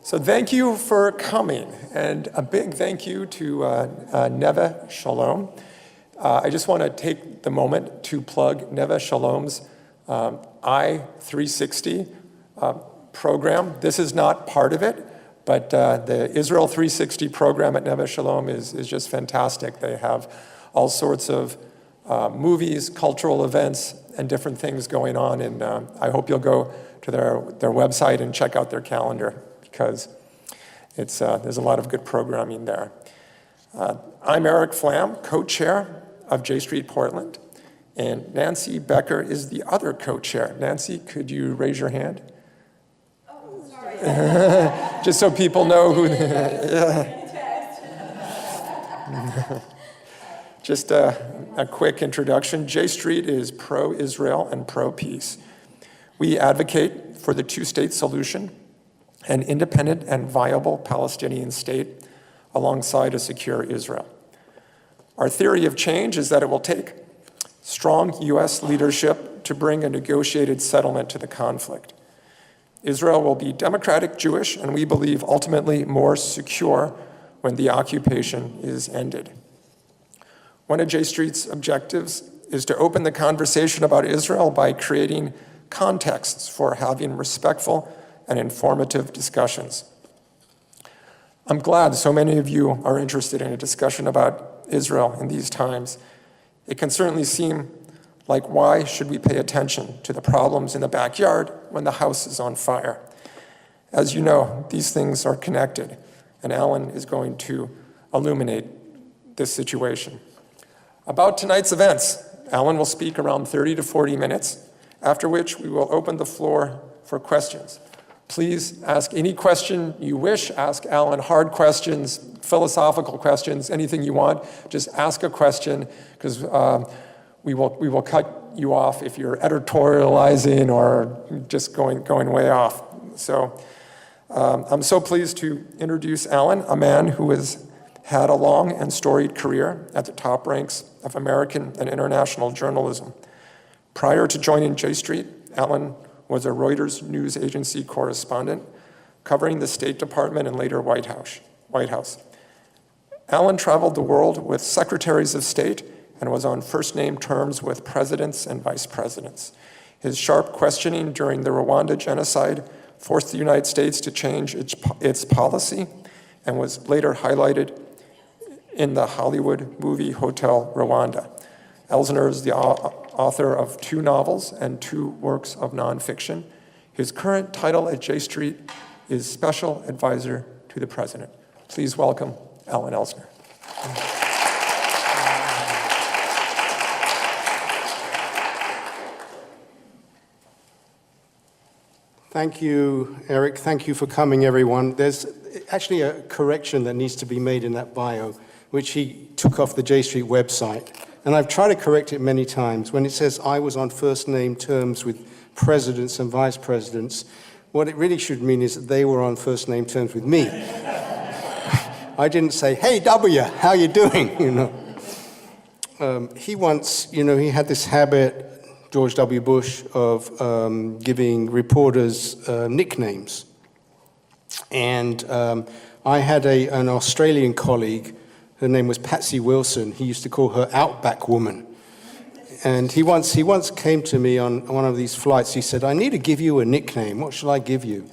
So thank you for coming, and a big thank you to Neve Shalom. I just want to take the moment to plug Neve Shalom's I-360 program. This is not part of it, but the Israel 360 program at Neve Shalom is just fantastic. They have all sorts of movies, cultural events, and different things going on, and I hope you'll go to their website and check out their calendar, because there's a lot of good programming there. I'm Eric Flam, co-chair of J Street Portland, and Nancy Becker is the other co-chair. Nancy, could you raise your hand? Oh, sorry. Just so people know who. Just a quick introduction. J Street is pro-Israel and pro-peace. We advocate for the two-state solution, an independent and viable Palestinian state alongside a secure Israel. Our theory of change is that it will take strong U.S. leadership to bring a negotiated settlement to the conflict. Israel will be democratic Jewish, and we believe ultimately more secure when the occupation is ended. One of J Street's objectives is to open the conversation about Israel by creating contexts for having respectful and informative discussions. I'm glad so many of you are interested in a discussion about Israel in these times. It can certainly seem like, why should we pay attention to the problems in the backyard when the house is on fire? As you know, these things are connected, and Alan is going to illuminate this situation. About tonight's events, Alan will speak around 30 to 40 minutes, after which we will open the floor for questions. Please ask any question you wish. Ask Alan hard questions, philosophical questions, anything you want. Just ask a question, because we will cut you off if you're editorializing or just going way off. So I'm so pleased to introduce Alan, a man who has had a long and storied career at the top ranks of American and international journalism. Prior to joining J Street, Alan was a Reuters news agency correspondent covering the State Department and later White House. Alan traveled the world with secretaries of state and was on first-name terms with presidents and vice presidents. His sharp questioning during the Rwanda genocide forced the United States to change its policy and was later highlighted in the Hollywood movie Hotel Rwanda. Elsner is the author of 2 novels and 2 works of nonfiction. His current title at J Street is Special Advisor to the President. Please welcome Alan Elsner. Thank you, Eric. Thank you for coming, everyone. There's actually a correction that needs to be made in that bio, which he took off the J Street website. And I've tried to correct it many times. When it says I was on first-name terms with presidents and vice presidents, what it really should mean is that they were on first-name terms with me. I didn't say, hey, W, how you doing? He once, he had this habit, George W. Bush, of giving reporters nicknames. And I had an Australian colleague. Her name was Patsy Wilson. He used to call her Outback Woman. And he once came to me on one of these flights. He said, I need to give you a nickname. What shall I give you?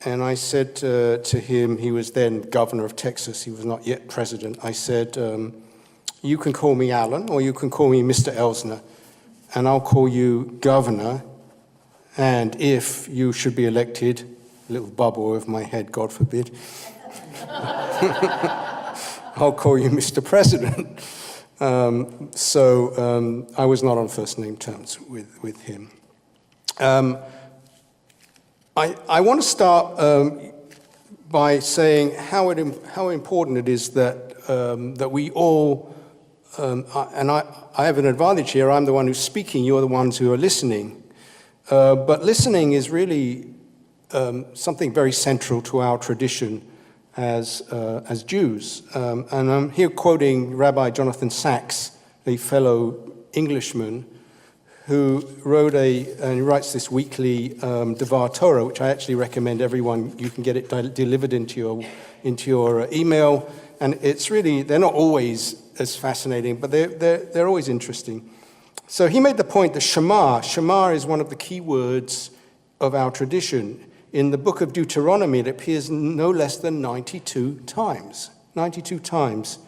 And I said to him, he was then governor of Texas. He was not yet president. I said, you can call me Alan, or you can call me Mr. Elsner, and I'll call you governor. And if you should be elected, a little bubble over my head, God forbid, I'll call you Mr. President. So I was not on first-name terms with him. I want to start by saying how important it is that we all, and I have an advantage here. I'm the one who's speaking. You're the ones who are listening. But listening is really something very central to our tradition as Jews. And I'm here quoting Rabbi Jonathan Sacks, a fellow Englishman who and he writes this weekly Devar Torah, which I actually recommend everyone, you can get it delivered into your email. And it's really, they're not always as fascinating, but they're always interesting. So he made the point that Shema is one of the key words of our tradition. In the book of Deuteronomy, it appears no less than 92 times. 92 times.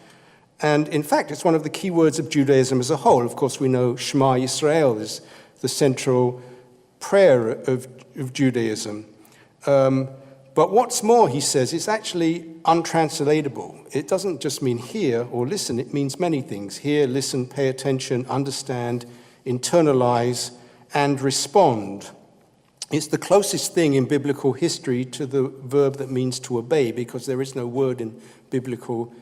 And in fact, it's one of the key words of Judaism as a whole. Of course, we know Shema Yisrael is the central prayer of Judaism. But what's more, he says, it's actually untranslatable. It doesn't just mean hear or listen, it means many things. Hear, listen, pay attention, understand, internalize, and respond. It's the closest thing in biblical history to the verb that means to obey, because there is no word in biblical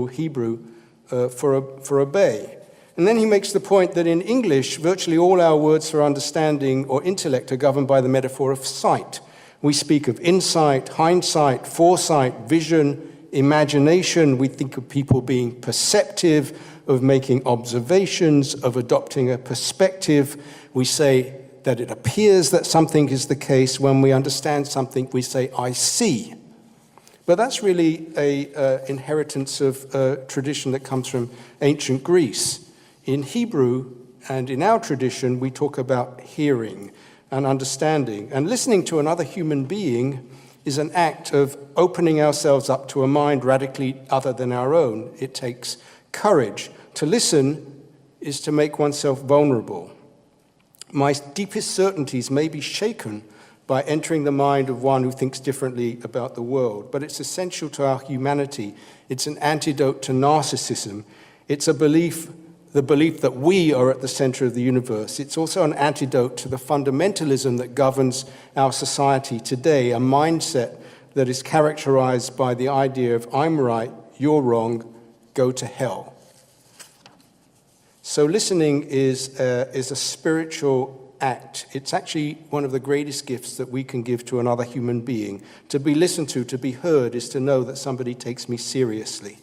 Hebrew for obey. And then he makes the point that in English, virtually all our words for understanding or intellect are governed by the metaphor of sight. We speak of insight, hindsight, foresight, vision, imagination. We think of people being perceptive, of making observations, of adopting a perspective. We say that it appears that something is the case. When we understand something, we say, I see. But that's really an inheritance of tradition that comes from ancient Greece. In Hebrew and in our tradition, we talk about hearing and understanding. And listening to another human being is an act of opening ourselves up to a mind radically other than our own. It takes courage. To listen is to make oneself vulnerable. My deepest certainties may be shaken by entering the mind of one who thinks differently about the world, but it's essential to our humanity. It's an antidote to narcissism. It's the belief that we are at the center of the universe. It's also an antidote to the fundamentalism that governs our society today, a mindset that is characterized by the idea of I'm right, you're wrong, go to hell. So listening is a spiritual act. It's actually one of the greatest gifts that we can give to another human being. To be listened to be heard, is to know that somebody takes me seriously.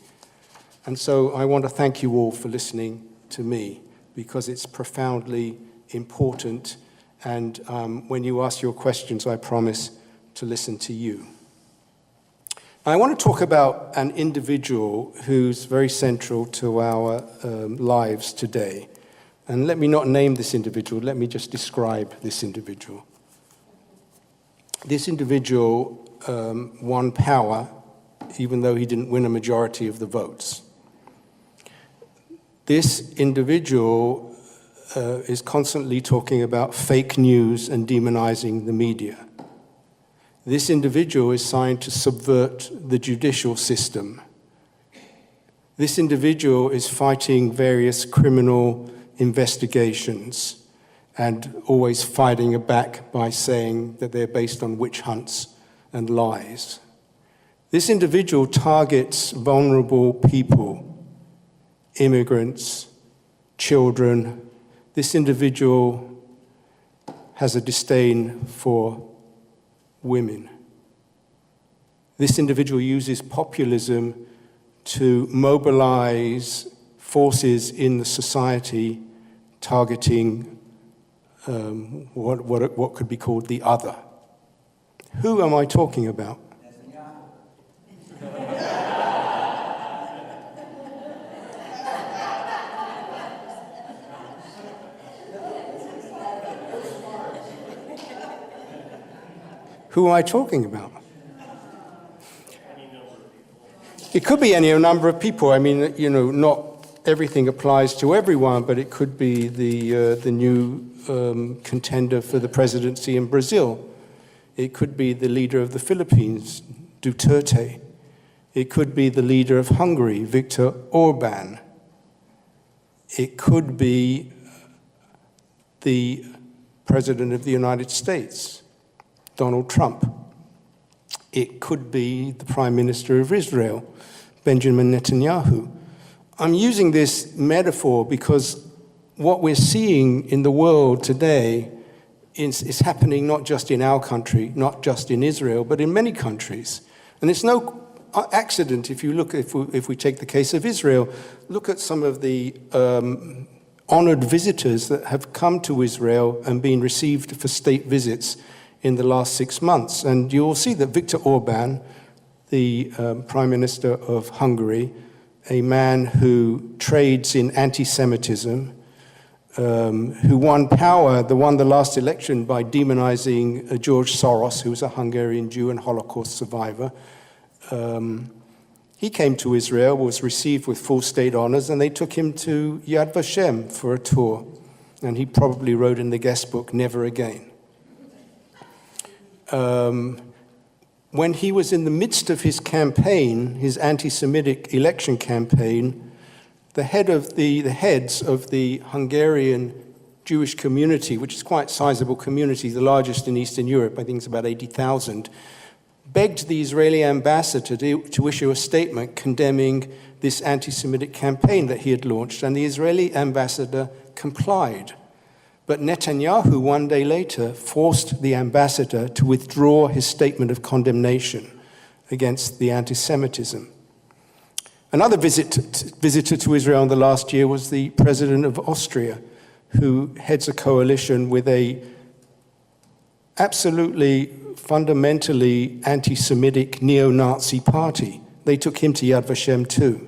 And so I want to thank you all for listening to me, because it's profoundly important. And when you ask your questions, I promise to listen to you. I want to talk about an individual who's very central to our lives today. And let me not name this individual, let me just describe this individual. This individual won power even though he didn't win a majority of the votes. This individual is constantly talking about fake news and demonizing the media. This individual is trying to subvert the judicial system. This individual is fighting various criminal investigations and always fighting back by saying that they're based on witch hunts and lies. This individual targets vulnerable people, immigrants, children. This individual has a disdain for women. This individual uses populism to mobilize forces in the society targeting what could be called the other. Who am I talking about? Who am I talking about? It could be any number of people. I mean, you know, not everything applies to everyone, but it could be the new contender for the presidency in Brazil. It could be the leader of the Philippines, Duterte. It could be the leader of Hungary, Viktor Orban. It could be the president of the United States, Donald Trump. It could be the Prime Minister of Israel, Benjamin Netanyahu. I'm using this metaphor because what we're seeing in the world today is happening not just in our country, not just in Israel, but in many countries. And it's no accident if you look, if we take the case of Israel, look at some of the honored visitors that have come to Israel and been received for state visits in the last 6 months. And you will see that Viktor Orban, the Prime Minister of Hungary, a man who trades in anti-Semitism, who won the last election by demonizing George Soros, who was a Hungarian Jew and Holocaust survivor. He came to Israel, was received with full state honors, and they took him to Yad Vashem for a tour. And he probably wrote in the guest book, "Never again." When he was in the midst of his campaign, his anti-Semitic election campaign, the heads of the Hungarian Jewish community, which is quite a sizable community, the largest in Eastern Europe, I think it's about 80,000, begged the Israeli ambassador to issue a statement condemning this anti-Semitic campaign that he had launched, and the Israeli ambassador complied. But Netanyahu, one day later, forced the ambassador to withdraw his statement of condemnation against the anti-Semitism. Another visitor to Israel in the last year was the president of Austria, who heads a coalition with a absolutely fundamentally anti-Semitic neo-Nazi party. They took him to Yad Vashem too.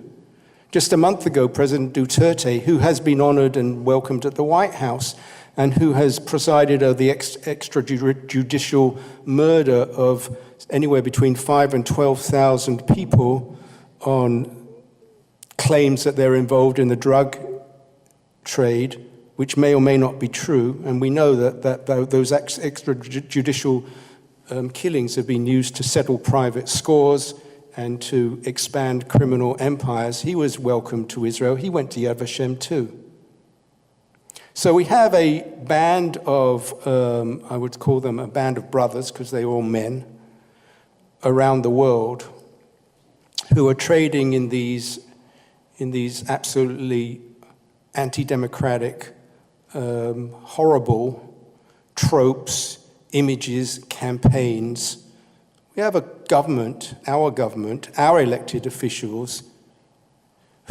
Just a month ago, President Duterte, who has been honored and welcomed at the White House, and who has presided over the extrajudicial murder of anywhere between 5,000 and 12,000 people on claims that they're involved in the drug trade, which may or may not be true, and we know that those extrajudicial killings have been used to settle private scores and to expand criminal empires. He was welcomed to Israel. He went to Yad Vashem too. So we have a band of, I would call them a band of brothers, because they're all men, around the world who are trading in these absolutely anti-democratic, horrible tropes, images, campaigns. We have a government, our elected officials,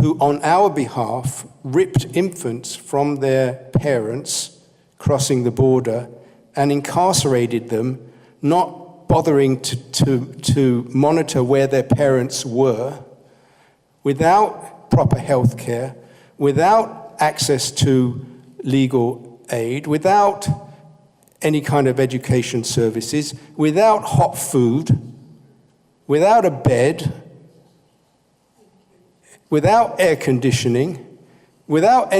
who on our behalf ripped infants from their parents crossing the border and incarcerated them, not bothering to monitor where their parents were, without proper health care, without access to legal aid, without any kind of education services, without hot food, without a bed, without air conditioning, without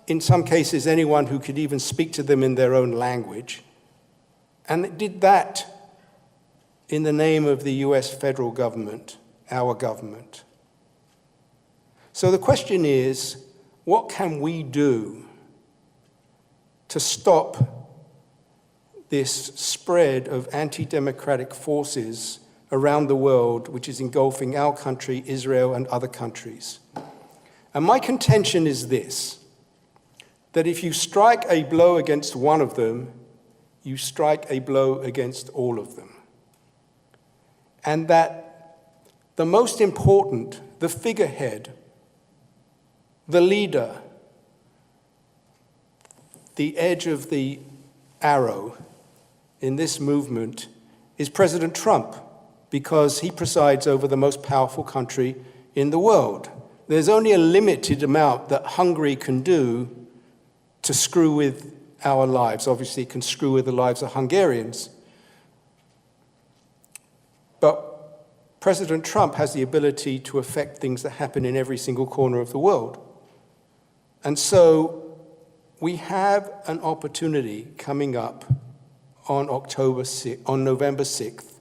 in some cases, anyone who could even speak to them in their own language. And it did that in the name of the US federal government, our government. So the question is, what can we do to stop this spread of anti-democratic forces around the world, which is engulfing our country, Israel, and other countries? And my contention is this, that if you strike a blow against one of them, you strike a blow against all of them. And that the most important, the figurehead, the leader, the edge of the arrow in this movement is President Trump, because he presides over the most powerful country in the world. There's only a limited amount that Hungary can do to screw with our lives. Obviously, it can screw with the lives of Hungarians. But President Trump has the ability to affect things that happen in every single corner of the world. And so we have an opportunity coming up on November 6th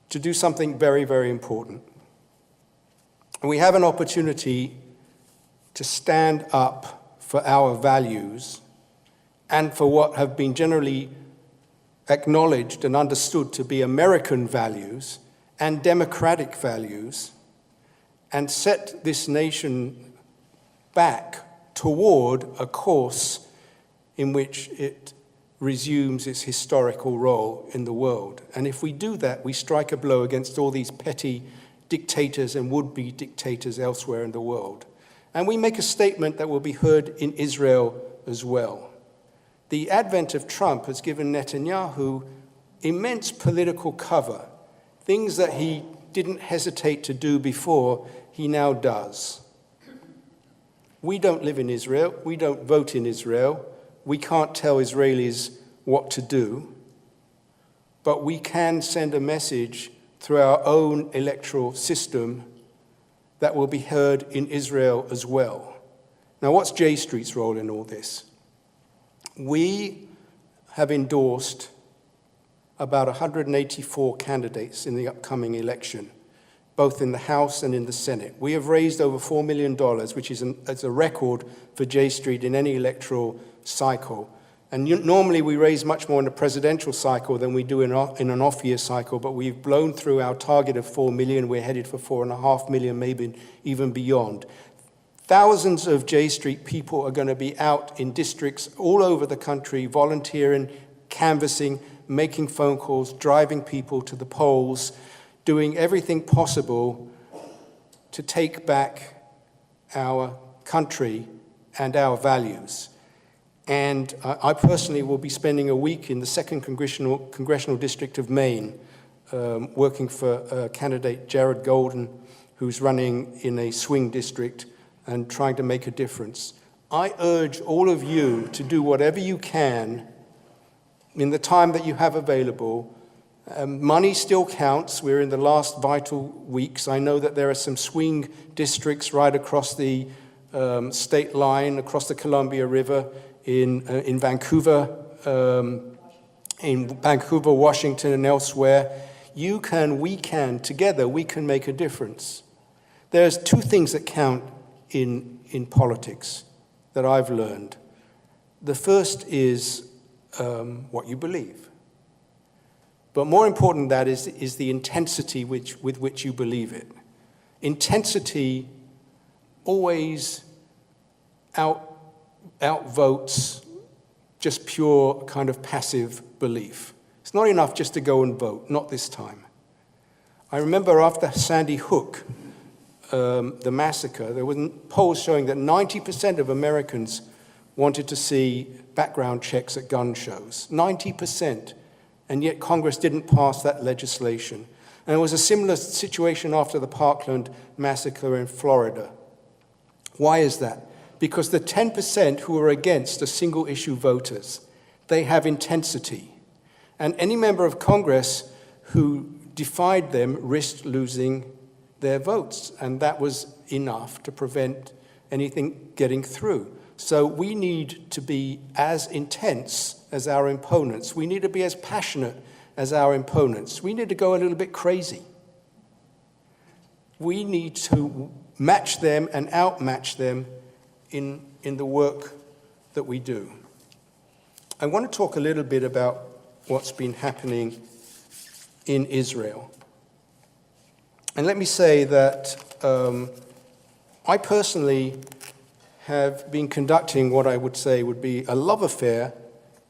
to do something very, very important. And we have an opportunity to stand up for our values and for what have been generally acknowledged and understood to be American values and democratic values, and set this nation back toward a course in which it resumes its historical role in the world. And if we do that, we strike a blow against all these petty dictators and would-be dictators elsewhere in the world. And we make a statement that will be heard in Israel as well. The advent of Trump has given Netanyahu immense political cover. Things that he didn't hesitate to do before, he now does. We don't live in Israel. We don't vote in Israel. We can't tell Israelis what to do. But we can send a message through our own electoral system that will be heard in Israel as well. Now, what's J Street's role in all this? We have endorsed about 184 candidates in the upcoming election, both in the House and in the Senate. We have raised over $4 million, which is a record for J Street in any electoral cycle. And normally we raise much more in a presidential cycle than we do in an off-year cycle, but we've blown through our target of 4 million. We're headed for 4.5 million, maybe even beyond. Thousands of J Street people are going to be out in districts all over the country, volunteering, canvassing, making phone calls, driving people to the polls, doing everything possible to take back our country and our values. And I personally will be spending a week in the 2nd Congressional District of Maine, working for candidate Jared Golden, who's running in a swing district and trying to make a difference. I urge all of you to do whatever you can in the time that you have available. Money still counts. We're in the last vital weeks. I know that there are some swing districts right across the state line, across the Columbia River, in Vancouver, Washington, and elsewhere. We can, together, we can make a difference. There's 2 things that count in politics that I've learned. The first is what you believe. But more important than that is the intensity with which you believe it. Intensity always outvotes just pure kind of passive belief. It's not enough just to go and vote, not this time. I remember after Sandy Hook, the massacre, there were polls showing that 90% of Americans wanted to see background checks at gun shows. 90%. And yet Congress didn't pass that legislation. And it was a similar situation after the Parkland massacre in Florida. Why is that? Because the 10% who are against are single-issue voters. They have intensity. And any member of Congress who defied them risked losing their votes. And that was enough to prevent anything getting through. So we need to be as intense as our opponents. We need to be as passionate as our opponents. We need to go a little bit crazy. We need to match them and outmatch them in the work that we do. I want to talk a little bit about what's been happening in Israel. And let me say that I personally have been conducting what I would say would be a love affair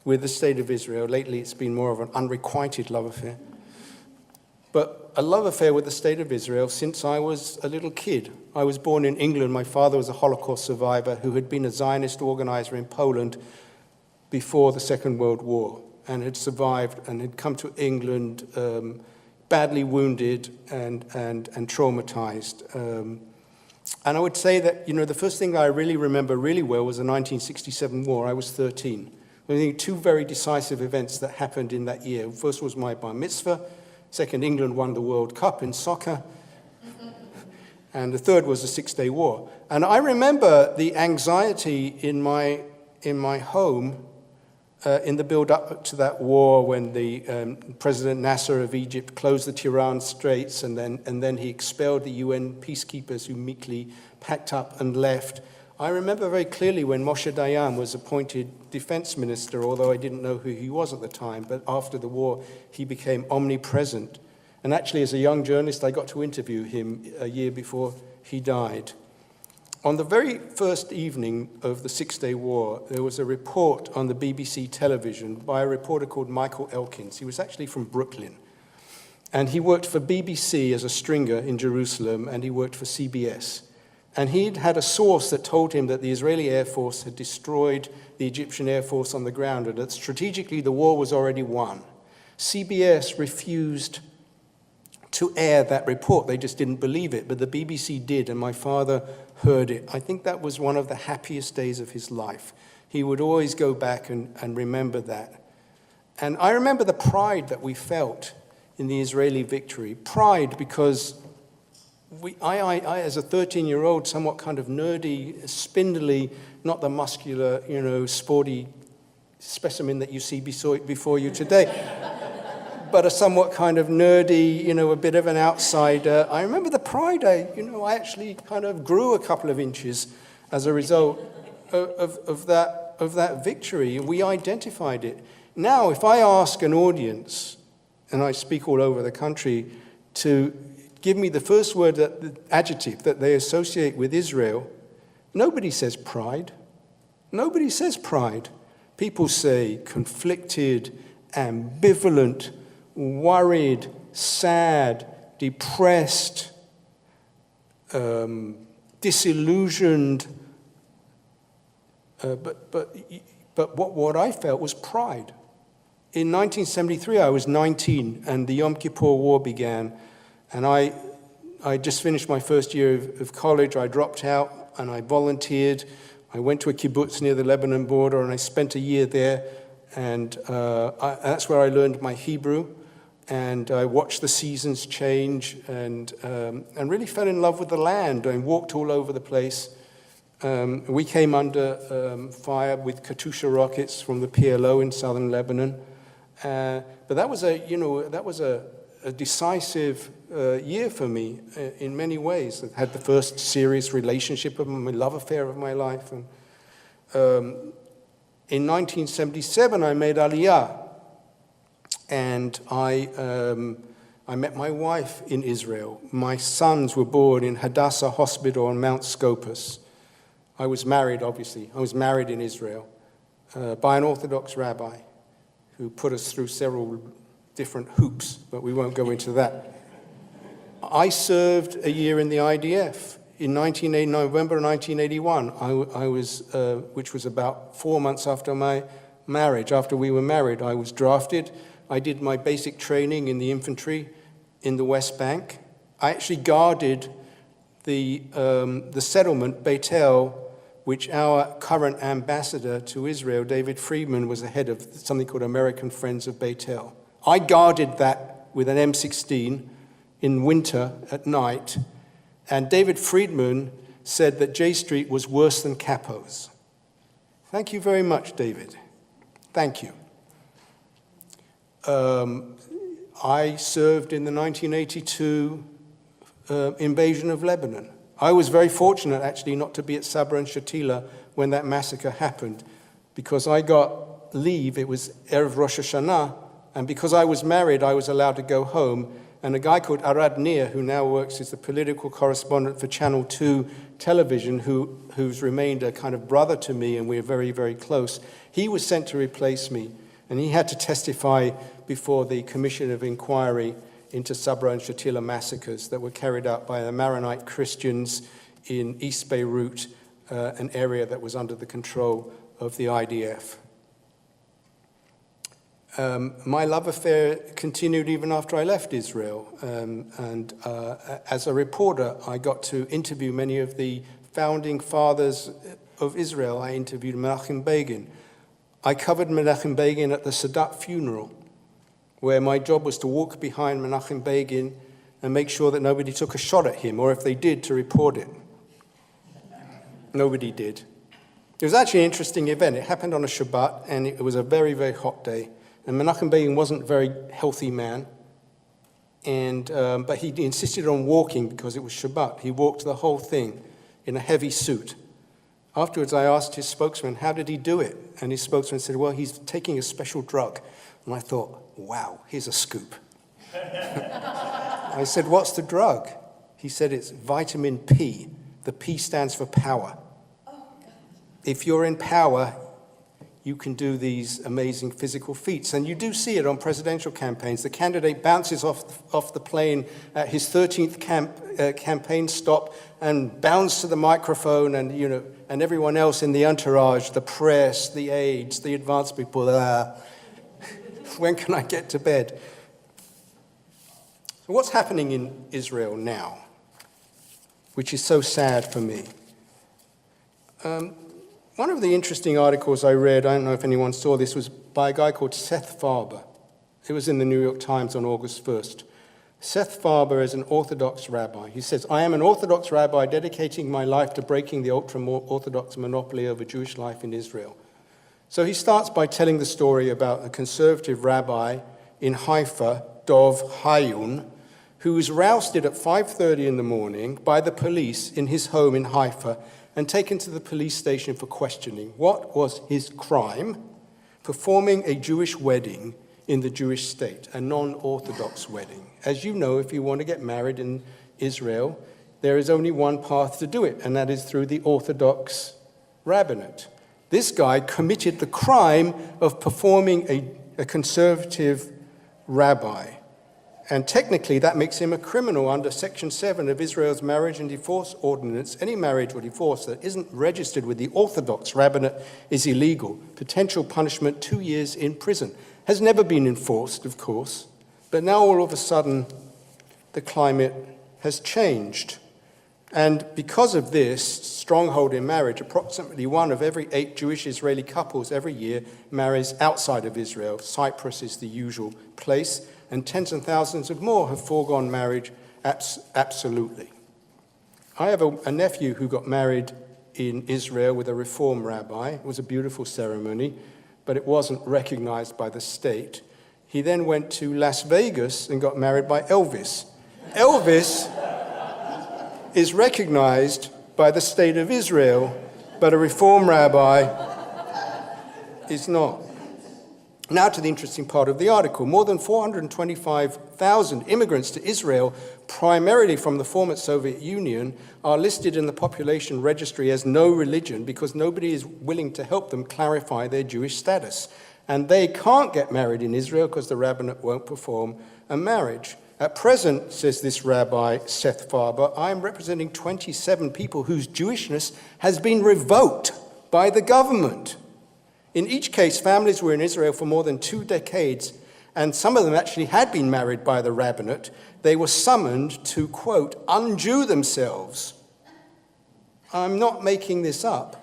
with the state of Israel. Lately, it's been more of an unrequited love affair. But a love affair with the state of Israel since I was a little kid. I was born in England. My father was a Holocaust survivor who had been a Zionist organizer in Poland before the Second World War and had survived and had come to England badly wounded and traumatized. And I would say that, the first thing I really remember really well was the 1967 war. I was 13. I think 2 very decisive events that happened in that year. First was my bar mitzvah. Second, England won the World Cup in soccer. And the third was the Six-Day War. And I remember the anxiety in my home in the build-up to that war when the President Nasser of Egypt closed the Tiran Straits and then he expelled the UN peacekeepers who meekly packed up and left. I remember very clearly when Moshe Dayan was appointed defense minister, although I didn't know who he was at the time, but after the war, he became omnipresent. And actually, as a young journalist, I got to interview him a year before he died. On the very first evening of the Six-Day War, there was a report on the BBC television by a reporter called Michael Elkins. He was actually from Brooklyn. And he worked for BBC as a stringer in Jerusalem, and he worked for CBS. And he'd had a source that told him that the Israeli Air Force had destroyed the Egyptian Air Force on the ground, and that strategically the war was already won. CBS refused to air that report. They just didn't believe it, but the BBC did, and my father heard it. I think that was one of the happiest days of his life. He would always go back and remember that. And I remember the pride that we felt in the Israeli victory. Pride because I as a 13-year-old, somewhat kind of nerdy, spindly, not the muscular, sporty specimen that you see before you today, but a somewhat kind of nerdy, a bit of an outsider. I remember the pride. I actually kind of grew a couple of inches as a result of that victory. We identified it. Now, if I ask an audience, and I speak all over the country, to give me the first word, the adjective that they associate with Israel, nobody says pride. Nobody says pride. People say conflicted, ambivalent, worried, sad, depressed, disillusioned. But what I felt was pride. In 1973, I was 19, and the Yom Kippur War began. And I just finished my first year of college. I dropped out, and I volunteered. I went to a kibbutz near the Lebanon border, and I spent a year there. And that's where I learned my Hebrew. And I watched the seasons change, and really fell in love with the land. I walked all over the place. We came under fire with Katyusha rockets from the PLO in southern Lebanon. But that was a decisive year for me in many ways. I had the first serious relationship of my love affair of my life. And in 1977, I made Aliyah, and I met my wife in Israel. My sons were born in Hadassah Hospital on Mount Scopus. I was married, obviously. I was married in Israel by an Orthodox rabbi who put us through several different hoops, but we won't go into that. I served a year in the IDF. In November 1981, I was, which was about 4 months after my marriage. After we were married, I was drafted. I did my basic training in the infantry in the West Bank. I actually guarded the settlement, Beit El, which our current ambassador to Israel, David Friedman, was the head of something called American Friends of Beit El. I guarded that with an M16 in winter at night, and David Friedman said that J Street was worse than Capo's. Thank you very much, David. Thank you. I served in the 1982 invasion of Lebanon. I was very fortunate, actually, not to be at Sabra and Shatila when that massacre happened, because I got leave. It was Erev Rosh Hashanah, and because I was married, I was allowed to go home. And a guy called Arad Nir, who now works as the political correspondent for Channel 2 television, who's remained a kind of brother to me, and we're very, very close, he was sent to replace me, and he had to testify before the Commission of Inquiry into Sabra and Shatila massacres that were carried out by the Maronite Christians in East Beirut, an area that was under the control of the IDF. My love affair continued even after I left Israel. As a reporter, I got to interview many of the founding fathers of Israel. I interviewed Menachem Begin. I covered Menachem Begin at the Sadat funeral, where my job was to walk behind Menachem Begin and make sure that nobody took a shot at him, or if they did, to report it. Nobody did. It was actually an interesting event. It happened on a Shabbat, and it was a very, very hot day. And Menachem Begin wasn't a very healthy man, but he insisted on walking because it was Shabbat. He walked the whole thing in a heavy suit. Afterwards, I asked his spokesman, how did he do it? And his spokesman said, well, he's taking a special drug. And I thought, wow, here's a scoop. I said, what's the drug? He said, it's vitamin P. The P stands for power. If you're in power, you can do these amazing physical feats. And you do see it on presidential campaigns. The candidate bounces off the plane at his 13th campaign stop and bounds to the microphone, and and everyone else in the entourage, the press, the aides, the advanced people, when can I get to bed? So what's happening in Israel now, which is so sad for me? One of the interesting articles I read, I don't know if anyone saw this, was by a guy called Seth Farber. It was in the New York Times on August 1st. Seth Farber is an Orthodox rabbi. He says, "I am an Orthodox rabbi dedicating my life to breaking the ultra-Orthodox monopoly over Jewish life in Israel." So he starts by telling the story about a conservative rabbi in Haifa, Dov Hayun, who was rousted at 5:30 in the morning by the police in his home in Haifa and taken to the police station for questioning. What was his crime? Performing a Jewish wedding in the Jewish state, a non-Orthodox wedding. As you know, if you want to get married in Israel, there is only one path to do it, and that is through the Orthodox rabbinate. This guy committed the crime of performing a conservative rabbi. And technically, that makes him a criminal under Section 7 of Israel's Marriage and Divorce Ordinance. Any marriage or divorce that isn't registered with the Orthodox rabbinate is illegal. Potential punishment, 2 years in prison. Has never been enforced, of course, but now all of a sudden, the climate has changed. And because of this stronghold in marriage, approximately 1 of every 8 Jewish Israeli couples every year marries outside of Israel. Cyprus is the usual place, and tens of thousands of more have foregone marriage absolutely. I have a nephew who got married in Israel with a Reform rabbi. It was a beautiful ceremony, but it wasn't recognized by the state. He then went to Las Vegas and got married by Elvis. Elvis is recognized by the state of Israel, but a Reform rabbi is not. Now to the interesting part of the article. More than 425,000 immigrants to Israel, primarily from the former Soviet Union, are listed in the population registry as no religion because nobody is willing to help them clarify their Jewish status. And they can't get married in Israel because the rabbinate won't perform a marriage. At present, says this rabbi, Seth Farber, I am representing 27 people whose Jewishness has been revoked by the government. In each case, families were in Israel for more than 2 decades, and some of them actually had been married by the rabbinate. They were summoned to, quote, un-Jew themselves. I'm not making this up.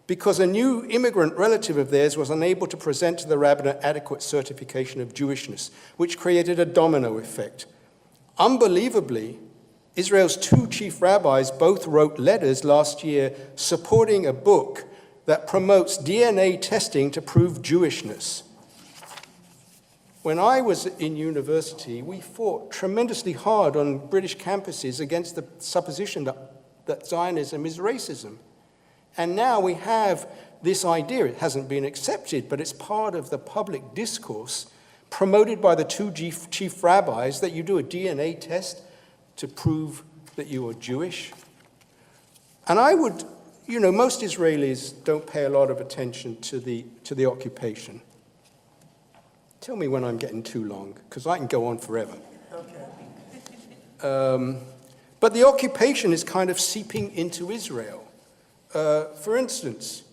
Because a new immigrant relative of theirs was unable to present to the rabbinate adequate certification of Jewishness, which created a domino effect. Unbelievably, Israel's 2 chief rabbis both wrote letters last year supporting a book that promotes DNA testing to prove Jewishness. When I was in university, we fought tremendously hard on British campuses against the supposition that Zionism is racism. And now we have this idea. It hasn't been accepted, but it's part of the public discourse promoted by the 2 chief rabbis that you do a DNA test to prove that you are Jewish. And I would, most Israelis don't pay a lot of attention to the occupation. Tell me when I'm getting too long, because I can go on forever. Okay. But the occupation is kind of seeping into Israel. For instance,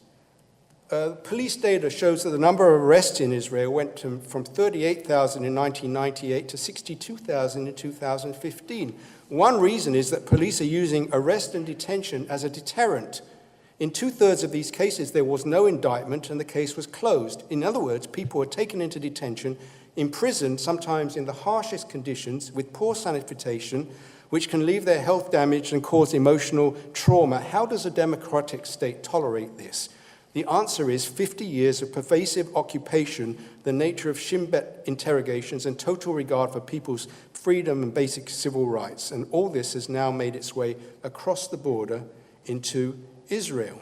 police data shows that the number of arrests in Israel went from 38,000 in 1998 to 62,000 in 2015. One reason is that police are using arrest and detention as a deterrent. In 2/3 of these cases, there was no indictment and the case was closed. In other words, people were taken into detention, imprisoned, sometimes in the harshest conditions, with poor sanitation, which can leave their health damaged and cause emotional trauma. How does a democratic state tolerate this? The answer is 50 years of pervasive occupation, the nature of Shin Bet interrogations, and total regard for people's freedom and basic civil rights. And all this has now made its way across the border into Israel.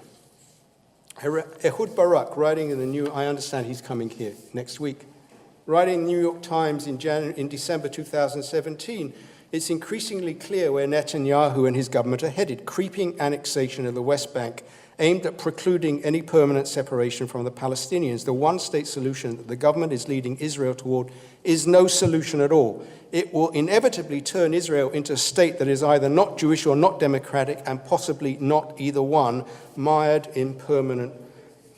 Ehud Barak, writing in I understand he's coming here next week, writing in the New York Times in December 2017, It's increasingly clear where Netanyahu and his government are headed: creeping annexation of the West Bank, aimed at precluding any permanent separation from the Palestinians. The one-state solution that the government is leading Israel toward is no solution at all. It will inevitably turn Israel into a state that is either not Jewish or not democratic, and possibly not either one, mired in permanent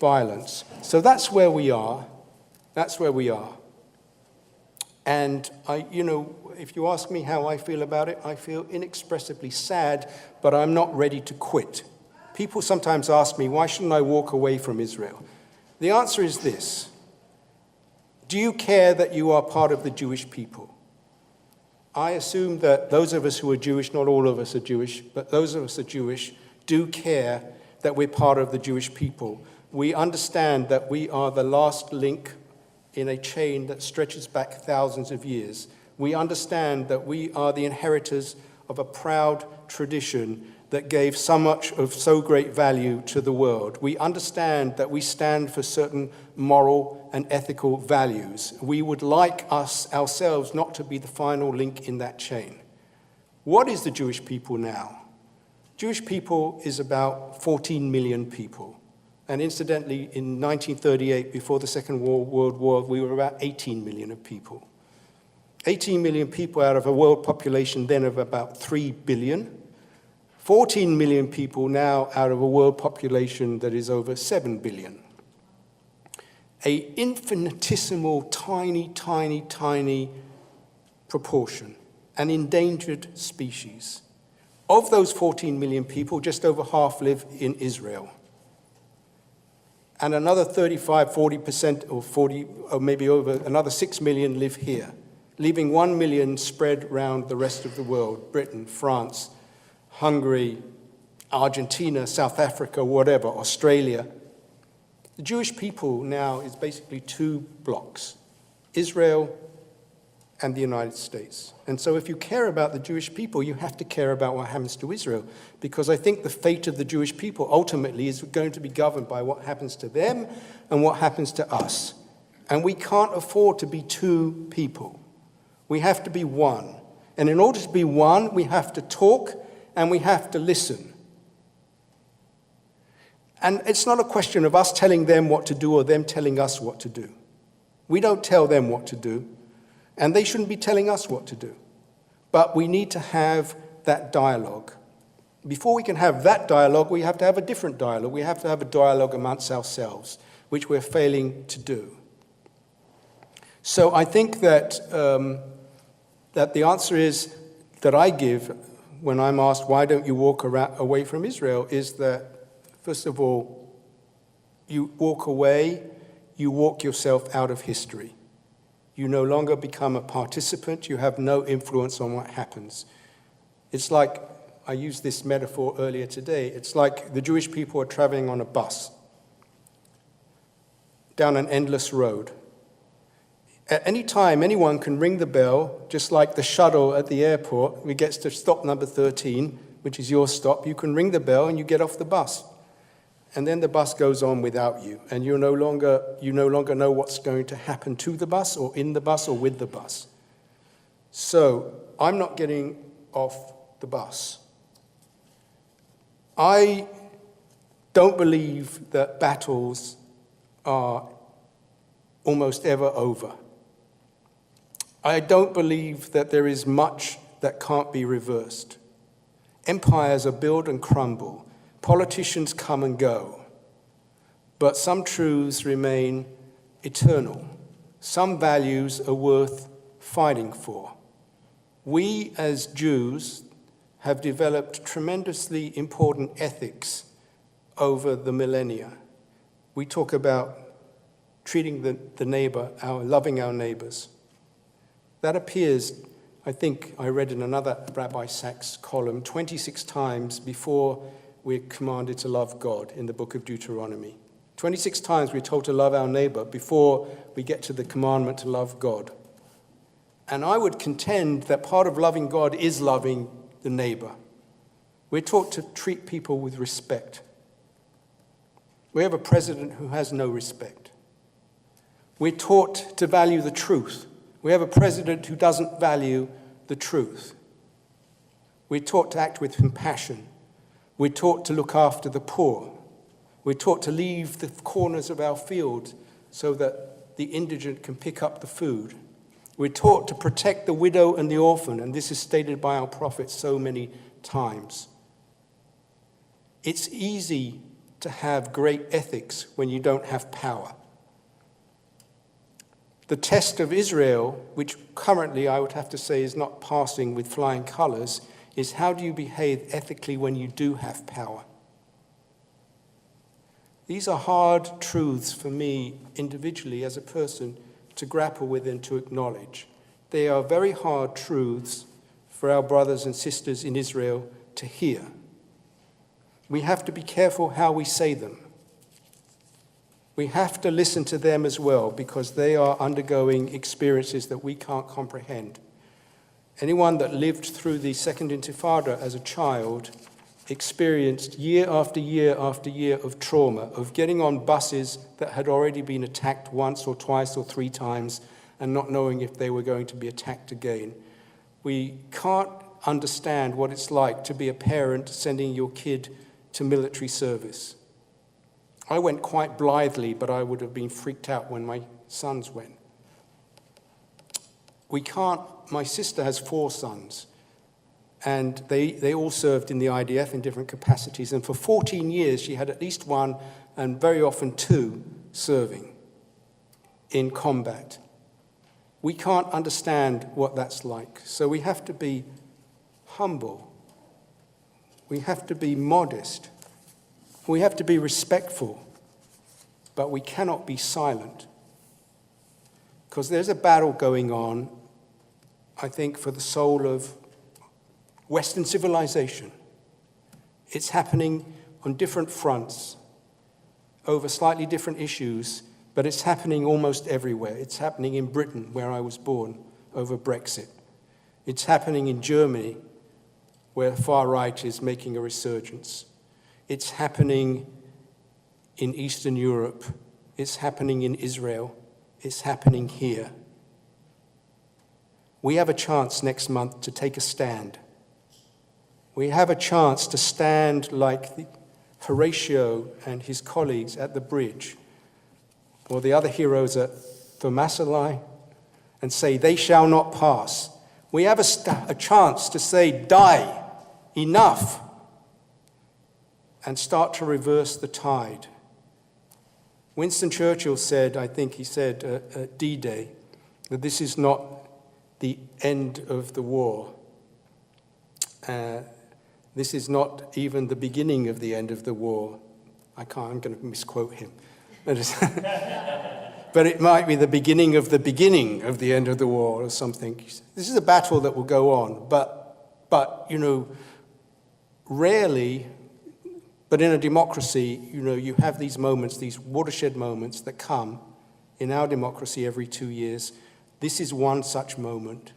violence. So that's where we are. That's where we are. And if you ask me how I feel about it, I feel inexpressibly sad, but I'm not ready to quit. People sometimes ask me, why shouldn't I walk away from Israel? The answer is this: do you care that you are part of the Jewish people? I assume that those of us who are Jewish, not all of us are Jewish, but those of us who are Jewish do care that we're part of the Jewish people. We understand that we are the last link in a chain that stretches back thousands of years. We understand that we are the inheritors of a proud tradition that gave so much of so great value to the world. We understand that we stand for certain moral and ethical values. We would like ourselves not to be the final link in that chain. What is the Jewish people now? Jewish people is about 14 million people. And incidentally, in 1938, before the Second World War, we were about 18 million of people. 18 million people out of a world population then of about 3 billion. 14 million people now out of a world population that is over 7 billion. An infinitesimal, tiny proportion, an endangered species. Of those 14 million people, just over half live in Israel. And another 35-40%, or maybe over another 6 million live here, leaving 1 million spread around the rest of the world: Britain, France, Hungary, Argentina, South Africa, whatever, Australia. The Jewish people now is basically two blocks: Israel and the United States. And so if you care about the Jewish people, you have to care about what happens to Israel, because I think the fate of the Jewish people ultimately is going to be governed by what happens to them and what happens to us. And we can't afford to be two people. We have to be one. And in order to be one, we have to talk and we have to listen. And it's not a question of us telling them what to do or them telling us what to do. We don't tell them what to do, and they shouldn't be telling us what to do. But we need to have that dialogue. Before we can have that dialogue, we have to have a different dialogue. We have to have a dialogue amongst ourselves, which we're failing to do. So I think that that the answer is that I give when I'm asked, why don't you walk away from Israel, is that, first of all, you walk away, you walk yourself out of history. You no longer become a participant, you have no influence on what happens. It's like, I used this metaphor earlier today, it's like the Jewish people are traveling on a bus down an endless road. At any time, anyone can ring the bell, just like the shuttle at the airport. We get to stop number 13, which is your stop. You can ring the bell and you get off the bus. And then the bus goes on without you. And you no longer know what's going to happen to the bus or in the bus or with the bus. So I'm not getting off the bus. I don't believe that battles are almost ever over. I don't believe that there is much that can't be reversed. Empires are built and crumble. Politicians come and go. But some truths remain eternal. Some values are worth fighting for. We as Jews have developed tremendously important ethics over the millennia. We talk about treating the neighbor, loving our neighbors. That appears, I think I read in another Rabbi Sachs column, 26 times before we're commanded to love God in the book of Deuteronomy. 26 times we're told to love our neighbor before we get to the commandment to love God. And I would contend that part of loving God is loving the neighbor. We're taught to treat people with respect. We have a president who has no respect. We're taught to value the truth. We have a president who doesn't value the truth. We're taught to act with compassion. We're taught to look after the poor. We're taught to leave the corners of our field so that the indigent can pick up the food. We're taught to protect the widow and the orphan, and this is stated by our prophets so many times. It's easy to have great ethics when you don't have power. The test of Israel, which currently I would have to say is not passing with flying colors, is how do you behave ethically when you do have power? These are hard truths for me individually as a person to grapple with and to acknowledge. They are very hard truths for our brothers and sisters in Israel to hear. We have to be careful how we say them. We have to listen to them as well because they are undergoing experiences that we can't comprehend. Anyone that lived through the Second Intifada as a child experienced year after year after year of trauma, of getting on buses that had already been attacked once or twice or three times and not knowing if they were going to be attacked again. We can't understand what it's like to be a parent sending your kid to military service. I went quite blithely, but I would have been freaked out when my sons went. My sister has 4 sons, and they all served in the IDF in different capacities, and for 14 years she had at least 1, and very often 2, serving in combat. We can't understand what that's like, so we have to be humble. We have to be modest. We have to be respectful, but we cannot be silent. Because there's a battle going on, I think, for the soul of Western civilization. It's happening on different fronts, over slightly different issues, but it's happening almost everywhere. It's happening in Britain, where I was born, over Brexit. It's happening in Germany, where the far right is making a resurgence. It's happening in Eastern Europe. It's happening in Israel. It's happening here. We have a chance next month to take a stand. We have a chance to stand like Horatio and his colleagues at the bridge, or the other heroes at Thermopylae, and say, they shall not pass. We have a chance to say, die, enough, and start to reverse the tide. Winston Churchill said, I think he said at D-Day, that this is not the end of the war. This is not even the beginning of the end of the war. I'm going to misquote him. But it might be the beginning of the end of the war or something. This is a battle that will go on, but rarely, but in a democracy, you have these moments, these watershed moments that come in our democracy every 2 years. This is one such moment.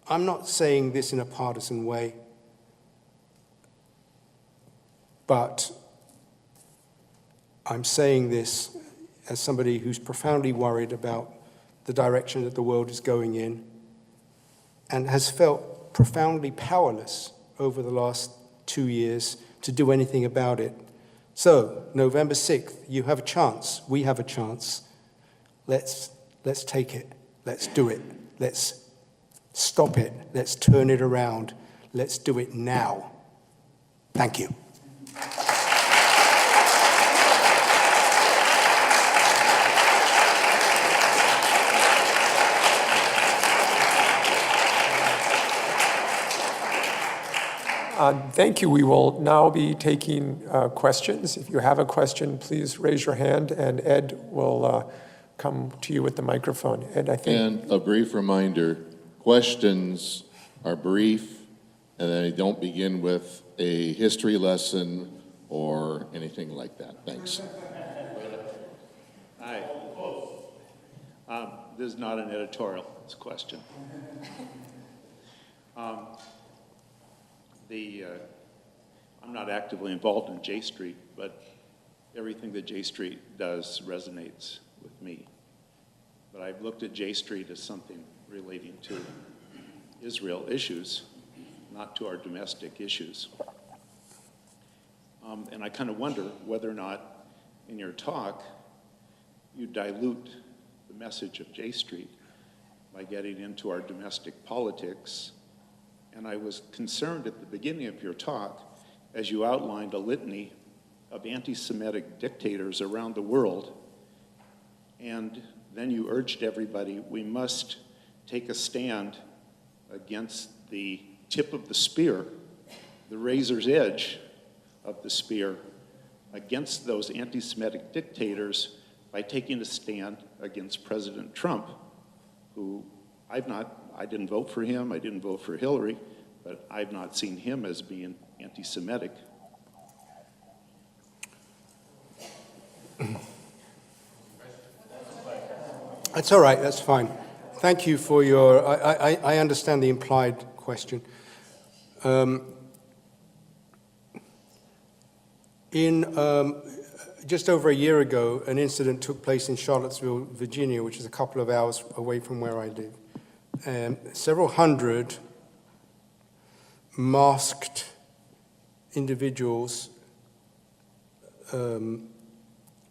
I'm not saying this in a partisan way, but I'm saying this as somebody who's profoundly worried about the direction that the world is going in and has felt profoundly powerless over the last 2 years to do anything about it. So, November 6th, you have a chance. We have a chance. Let's take it. Let's do it. Let's stop it. Let's turn it around. Let's do it now. Thank you. Thank you. We will now be taking questions. If you have a question, please raise your hand, and Ed will come to you with the microphone. Ed, I think. And a brief reminder, questions are brief, and they don't begin with a history lesson or anything like that. Thanks. Hi. This is not an editorial, it's a question. I'm not actively involved in J Street, but everything that J Street does resonates with me. But I've looked at J Street as something relating to Israel issues, not to our domestic issues. And I kind of wonder whether or not in your talk you dilute the message of J Street by getting into our domestic politics. And I was concerned at the beginning of your talk as you outlined a litany of anti-Semitic dictators around the world, and then you urged everybody, we must take a stand against the tip of the spear, the razor's edge of the spear, against those anti-Semitic dictators by taking a stand against President Trump, who I didn't vote for him, I didn't vote for Hillary, but I've not seen him as being anti-Semitic. That's all right, that's fine. Thank you for your, I understand the implied question. Just over a year ago, an incident took place in Charlottesville, Virginia, which is a couple of hours away from where I live. Several hundred masked individuals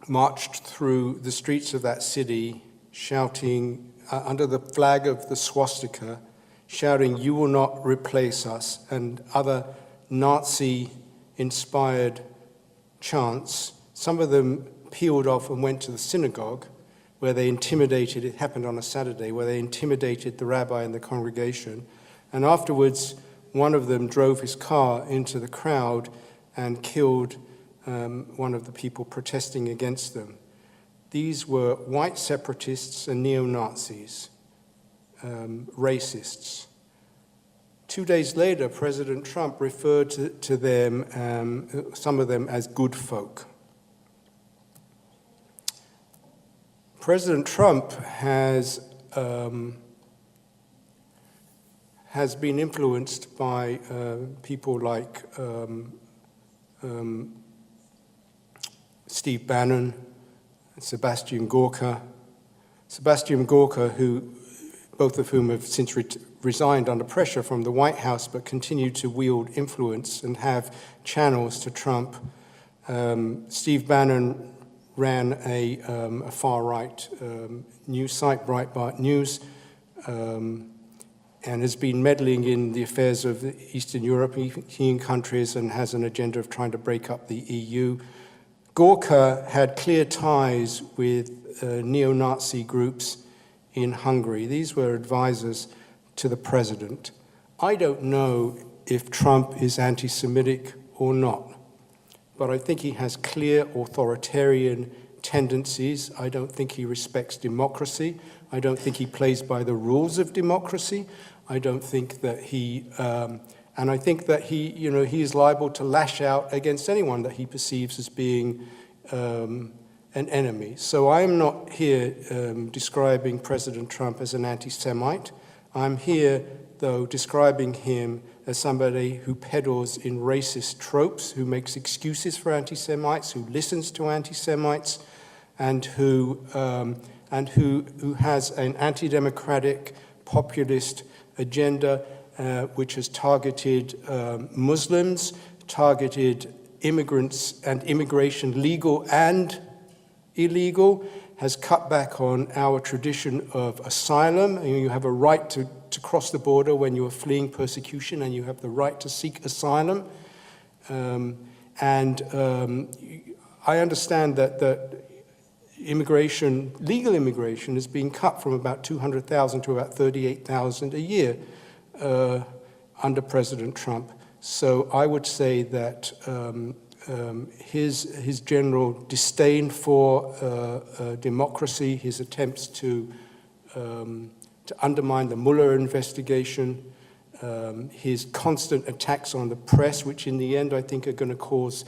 marched through the streets of that city shouting, under the flag of the swastika, shouting, "You will not replace us," and other Nazi-inspired chants. Some of them peeled off and went to the synagogue, where they intimidated, it happened on a Saturday, where they intimidated the rabbi and the congregation. And afterwards, one of them drove his car into the crowd and killed one of the people protesting against them. These were white separatists and neo-Nazis, racists. 2 days later, President Trump referred to them, some of them, as good folk. President Trump has been influenced by people like Steve Bannon, Sebastian Gorka, who both of whom have since resigned under pressure from the White House, but continue to wield influence and have channels to Trump. Steve Bannon ran a far-right news site, Breitbart News, and has been meddling in the affairs of the Eastern European countries and has an agenda of trying to break up the EU. Gorka had clear ties with neo-Nazi groups in Hungary. These were advisors to the president. I don't know if Trump is anti-Semitic or not, but I think he has clear authoritarian tendencies. I don't think he respects democracy. I don't think he plays by the rules of democracy. I don't think that and I think that he is liable to lash out against anyone that he perceives as being an enemy. So I'm not here describing President Trump as an anti-Semite. I'm here, though, describing him as somebody who peddles in racist tropes, who makes excuses for anti-Semites, who listens to anti-Semites, and who has an anti-democratic, populist agenda which has targeted Muslims, targeted immigrants and immigration, legal and illegal, has cut back on our tradition of asylum. You have a right to cross the border when you are fleeing persecution, and you have the right to seek asylum. I understand that immigration, legal immigration, has been cut from about 200,000 to about 38,000 a year under President Trump. So I would say that his general disdain for democracy, his attempts to undermine the Mueller investigation, his constant attacks on the press, which in the end I think are going to cause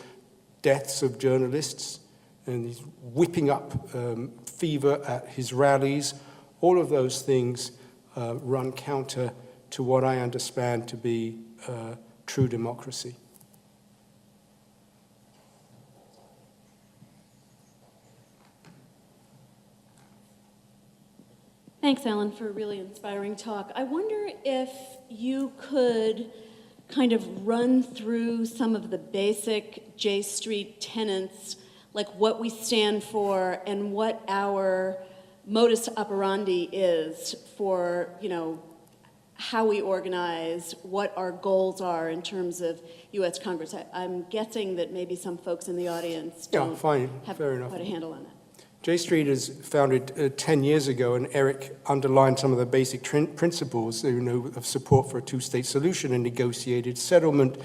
deaths of journalists, and he's whipping up fever at his rallies. All of those things run counter to what I understand to be true democracy. Thanks, Alan, for a really inspiring talk. I wonder if you could kind of run through some of the basic J Street tenets, like what we stand for and what our modus operandi is for, how we organize, what our goals are in terms of U.S. Congress? I'm guessing that maybe some folks in the audience don't have fair enough. quite a handle on it. J Street is founded 10 years ago, and Eric underlined some of the basic principles of support for a two-state solution and negotiated settlement,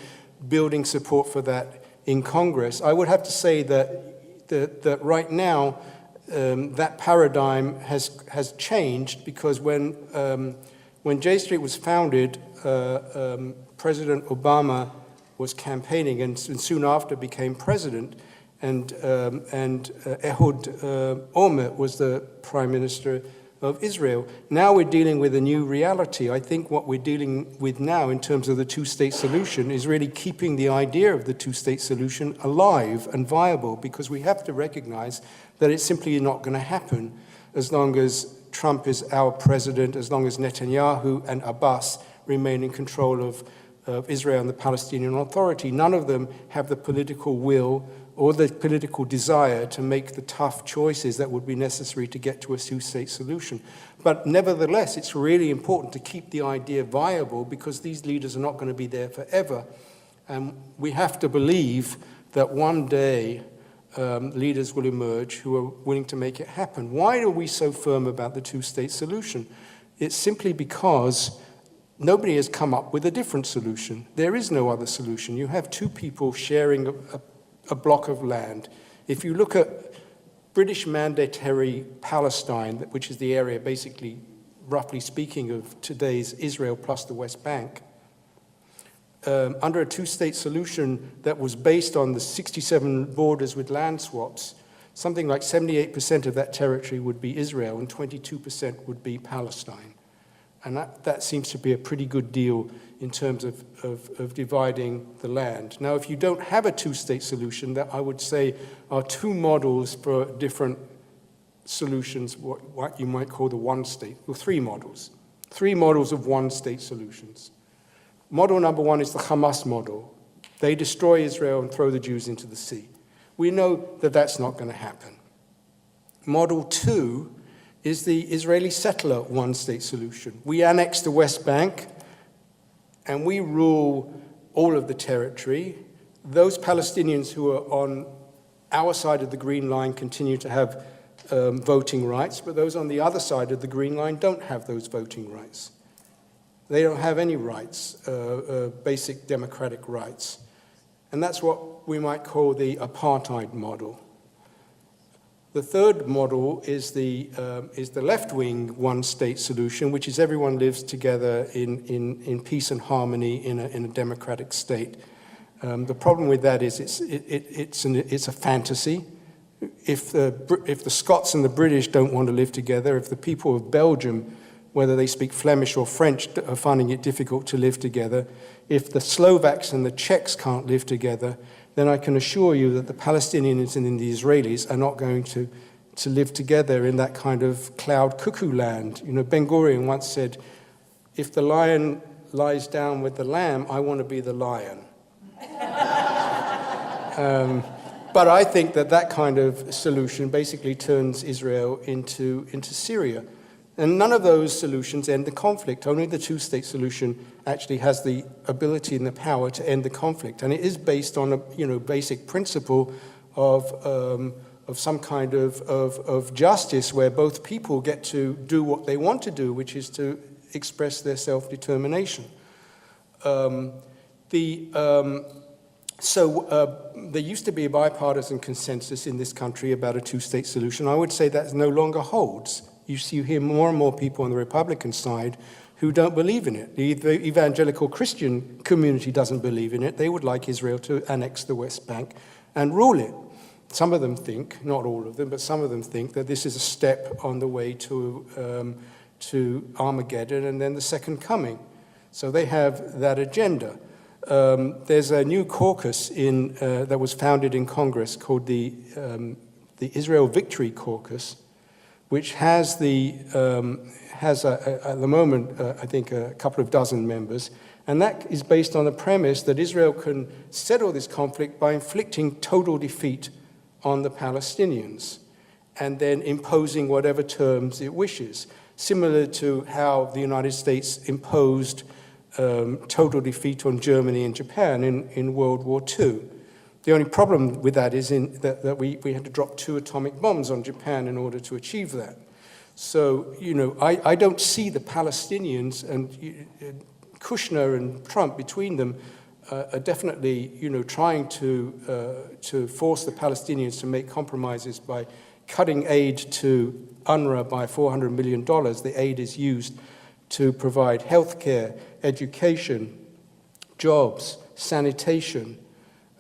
building support for that in Congress. I would have to say that right now that paradigm has changed, because when J Street was founded, President Obama was campaigning and soon after became president. And Ehud Olmert was the Prime Minister of Israel. Now we're dealing with a new reality. I think what we're dealing with now in terms of the two-state solution is really keeping the idea of the two-state solution alive and viable, because we have to recognize that it's simply not going to happen as long as Trump is our president, as long as Netanyahu and Abbas remain in control of Israel and the Palestinian Authority. None of them have the political will or the political desire to make the tough choices that would be necessary to get to a two-state solution. But nevertheless, it's really important to keep the idea viable, because these leaders are not going to be there forever. And we have to believe that one day leaders will emerge who are willing to make it happen. Why are we so firm about the two-state solution? It's simply because nobody has come up with a different solution. There is no other solution. You have two people sharing a block of land. If you look at British mandatory Palestine, which is the area basically, roughly speaking, of today's Israel plus the West Bank, under a two-state solution that was based on the 67 borders with land swaps, something like 78% of that territory would be Israel and 22% would be Palestine. And that seems to be a pretty good deal in terms of dividing the land. Now, if you don't have a two-state solution, that I would say are two models for different solutions, what you might call the one-state, or three models of one-state solutions. Model number one is the Hamas model. They destroy Israel and throw the Jews into the sea. We know that that's not going to happen. Model two is the Israeli settler one-state solution. We annex the West Bank, and we rule all of the territory. Those Palestinians who are on our side of the Green Line continue to have voting rights, but those on the other side of the Green Line don't have those voting rights. They don't have any rights, basic democratic rights. And that's what we might call the apartheid model. The third model is the left-wing one-state solution, which is everyone lives together in peace and harmony in a democratic state. The problem with that is it's a fantasy. If the Scots and the British don't want to live together, if the people of Belgium, whether they speak Flemish or French, are finding it difficult to live together, if the Slovaks and the Czechs can't live together, then I can assure you that the Palestinians and the Israelis are not going to live together in that kind of cloud cuckoo land. Ben-Gurion once said, if the lion lies down with the lamb, I want to be the lion. But I think that kind of solution basically turns Israel into Syria. And none of those solutions end the conflict. Only the two-state solution actually has the ability and the power to end the conflict. And it is based on a basic principle of some kind of justice, where both people get to do what they want to do, which is to express their self-determination. So there used to be a bipartisan consensus in this country about a two-state solution. I would say that no longer holds. You hear more and more people on the Republican side who don't believe in it. The evangelical Christian community doesn't believe in it. They would like Israel to annex the West Bank and rule it. Some of them think, not all of them, but some of them think that this is a step on the way to Armageddon and then the second coming. So they have that agenda. There's a new caucus that was founded in Congress called the Israel Victory Caucus, which has at the moment, I think, a couple of dozen members, And that is based on the premise that Israel can settle this conflict by inflicting total defeat on the Palestinians and then imposing whatever terms it wishes, similar to how the United States imposed total defeat on Germany and Japan in World War II. The only problem with that is that we had to drop 2 atomic bombs on Japan in order to achieve that. So, I don't see the Palestinians and Kushner and Trump between them are definitely, trying to force the Palestinians to make compromises by cutting aid to UNRWA by $400 million. The aid is used to provide health care, education, jobs, sanitation.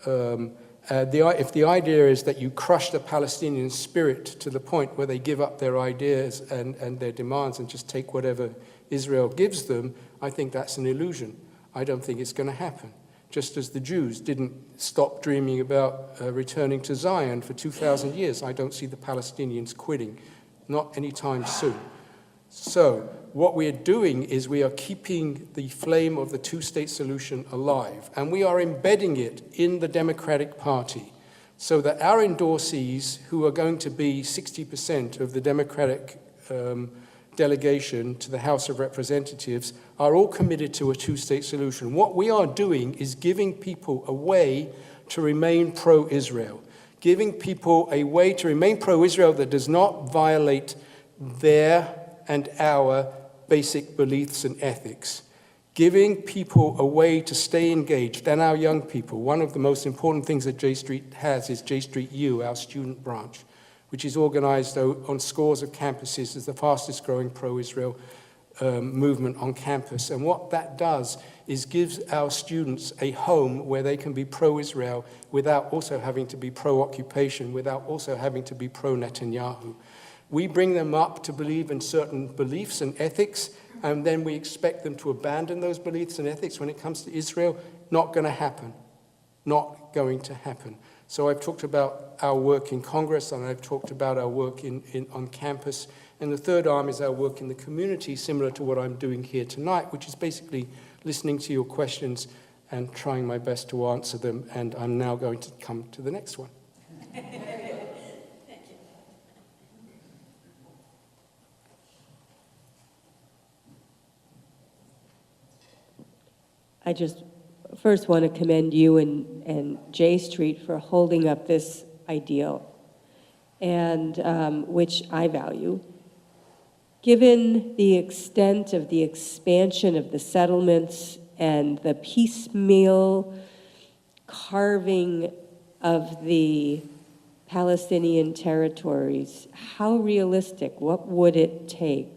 If the idea is that you crush the Palestinian spirit to the point where they give up their ideas and their demands and just take whatever Israel gives them, I think that's an illusion. I don't think it's going to happen. Just as the Jews didn't stop dreaming about returning to Zion for 2,000 years, I don't see the Palestinians quitting, not anytime soon. So what we are doing is we are keeping the flame of the two-state solution alive, and we are embedding it in the Democratic Party so that our endorsees, who are going to be 60% of the Democratic delegation to the House of Representatives, are all committed to a two-state solution. What we are doing is giving people a way to remain pro-Israel, giving people a way to remain pro-Israel that does not violate their and our basic beliefs and ethics, giving people a way to stay engaged, and our young people. One of the most important things that J Street has is J Street U, our student branch, which is organized on scores of campuses as the fastest growing pro-Israel movement on campus. And what that does is gives our students a home where they can be pro-Israel without also having to be pro-occupation, without also having to be pro-Netanyahu. We bring them up to believe in certain beliefs and ethics, and then we expect them to abandon those beliefs and ethics when it comes to Israel. Not going to happen. Not going to happen. So I've talked about our work in Congress, and I've talked about our work on campus. And the third arm is our work in the community, similar to what I'm doing here tonight, which is basically listening to your questions and trying my best to answer them. And I'm now going to come to the next one. I just first want to commend you and J Street for holding up this ideal, and which I value. Given the extent of the expansion of the settlements and the piecemeal carving of the Palestinian territories, how realistic? What would it take?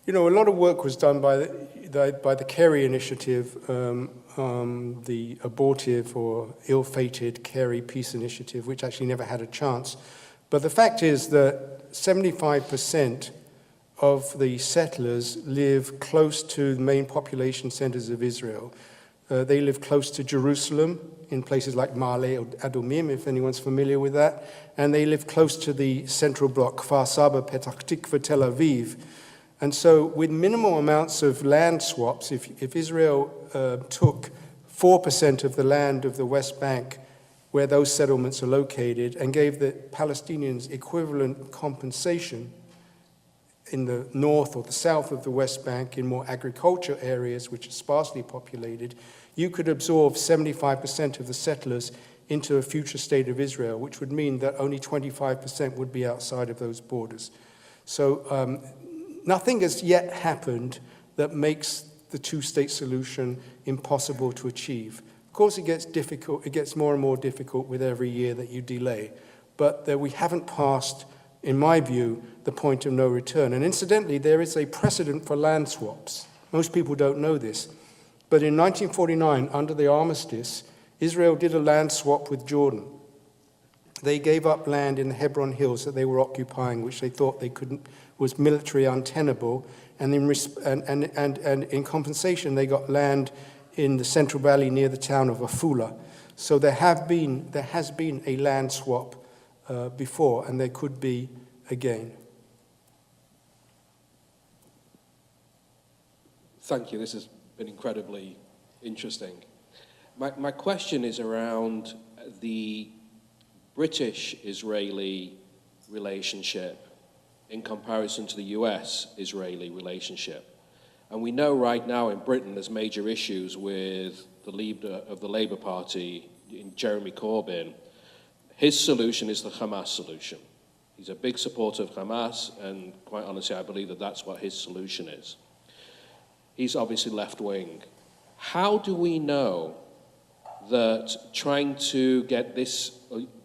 A lot of work was done by the Kerry Initiative, the abortive or ill-fated Kerry Peace Initiative, which actually never had a chance. But the fact is that 75% of the settlers live close to the main population centers of Israel. They live close to Jerusalem, in places like Ma'ale or Adumim, if anyone's familiar with that. And they live close to the central block, Kfar Saba, Petach Tikva, Tel Aviv. And so with minimal amounts of land swaps, if Israel took 4% of the land of the West Bank where those settlements are located and gave the Palestinians equivalent compensation in the north or the south of the West Bank in more agriculture areas which are sparsely populated, you could absorb 75% of the settlers into a future state of Israel, which would mean that only 25% would be outside of those borders. So nothing has yet happened that makes the two-state solution impossible to achieve. Of course, it gets difficult. It gets more and more difficult with every year that you delay. But we haven't passed, in my view, the point of no return. And incidentally, there is a precedent for land swaps. Most people don't know this. But in 1949, under the armistice, Israel did a land swap with Jordan. They gave up land in the Hebron Hills that they were occupying, which they thought they couldn't, was military untenable, and in compensation they got land in the Central Valley near the town of Afula. So there has been a land swap before, and there could be again. Thank you. This is been incredibly interesting. My question is around the British-Israeli relationship in comparison to the US-Israeli relationship. And we know right now in Britain there's major issues with the leader of the Labour Party, Jeremy Corbyn. His solution is the Hamas solution. He's a big supporter of Hamas, and quite honestly, I believe that that's what his solution is. He's obviously left-wing. How do we know that trying to get this,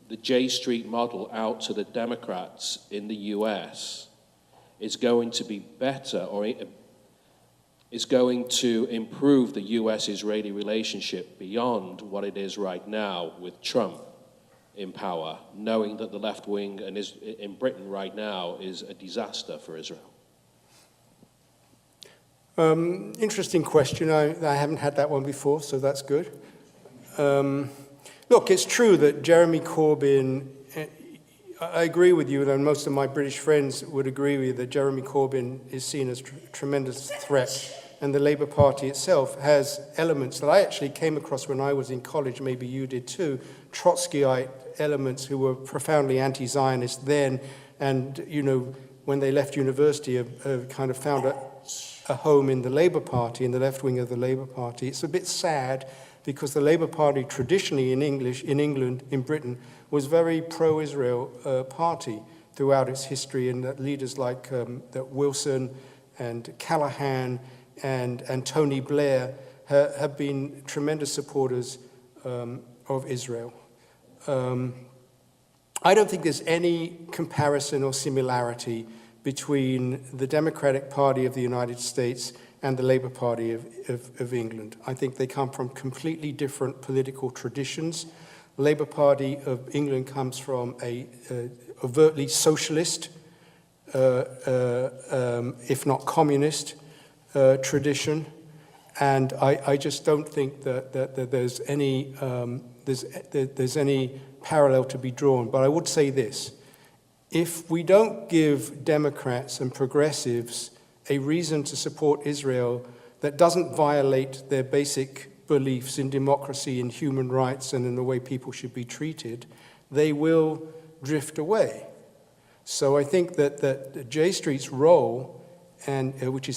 the J Street model out to the Democrats in the US is going to be better or is going to improve the US-Israeli relationship beyond what it is right now with Trump in power, knowing that the left wing in Britain right now is a disaster for Israel? Interesting question. I haven't had that one before, so that's good. Look, it's true that Jeremy Corbyn, I agree with you, and most of my British friends would agree with you that Jeremy Corbyn is seen as a tremendous threat, and the Labour Party itself has elements that I actually came across when I was in college, maybe you did too, Trotskyite elements who were profoundly anti-Zionist then, and, you know, when they left university, have kind of found a home in the Labour Party, in the left wing of the Labour Party. It's a bit sad because the Labour Party traditionally in England, in Britain, was very pro-Israel party throughout its history, and that leaders like that Wilson and Callaghan and Tony Blair have been tremendous supporters of Israel. I don't think there's any comparison or similarity between the Democratic Party of the United States and the Labour Party of England. I think they come from completely different political traditions. The Labour Party of England comes from a overtly socialist, if not communist, tradition, and I just don't think that there's any parallel to be drawn. But I would say this: if we don't give Democrats and progressives a reason to support Israel that doesn't violate their basic beliefs in democracy, in human rights, and in the way people should be treated, they will drift away. So I think that J Street's role, and which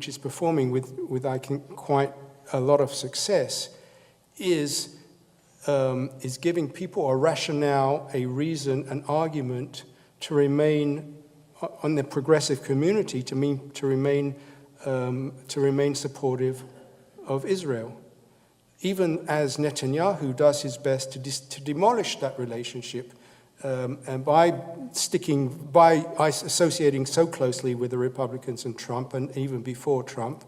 is performing with I think quite a lot of success, is giving people a rationale, a reason, an argument to remain on the progressive community, to remain supportive of Israel, even as Netanyahu does his best to demolish that relationship, and by associating so closely with the Republicans and Trump, and even before Trump,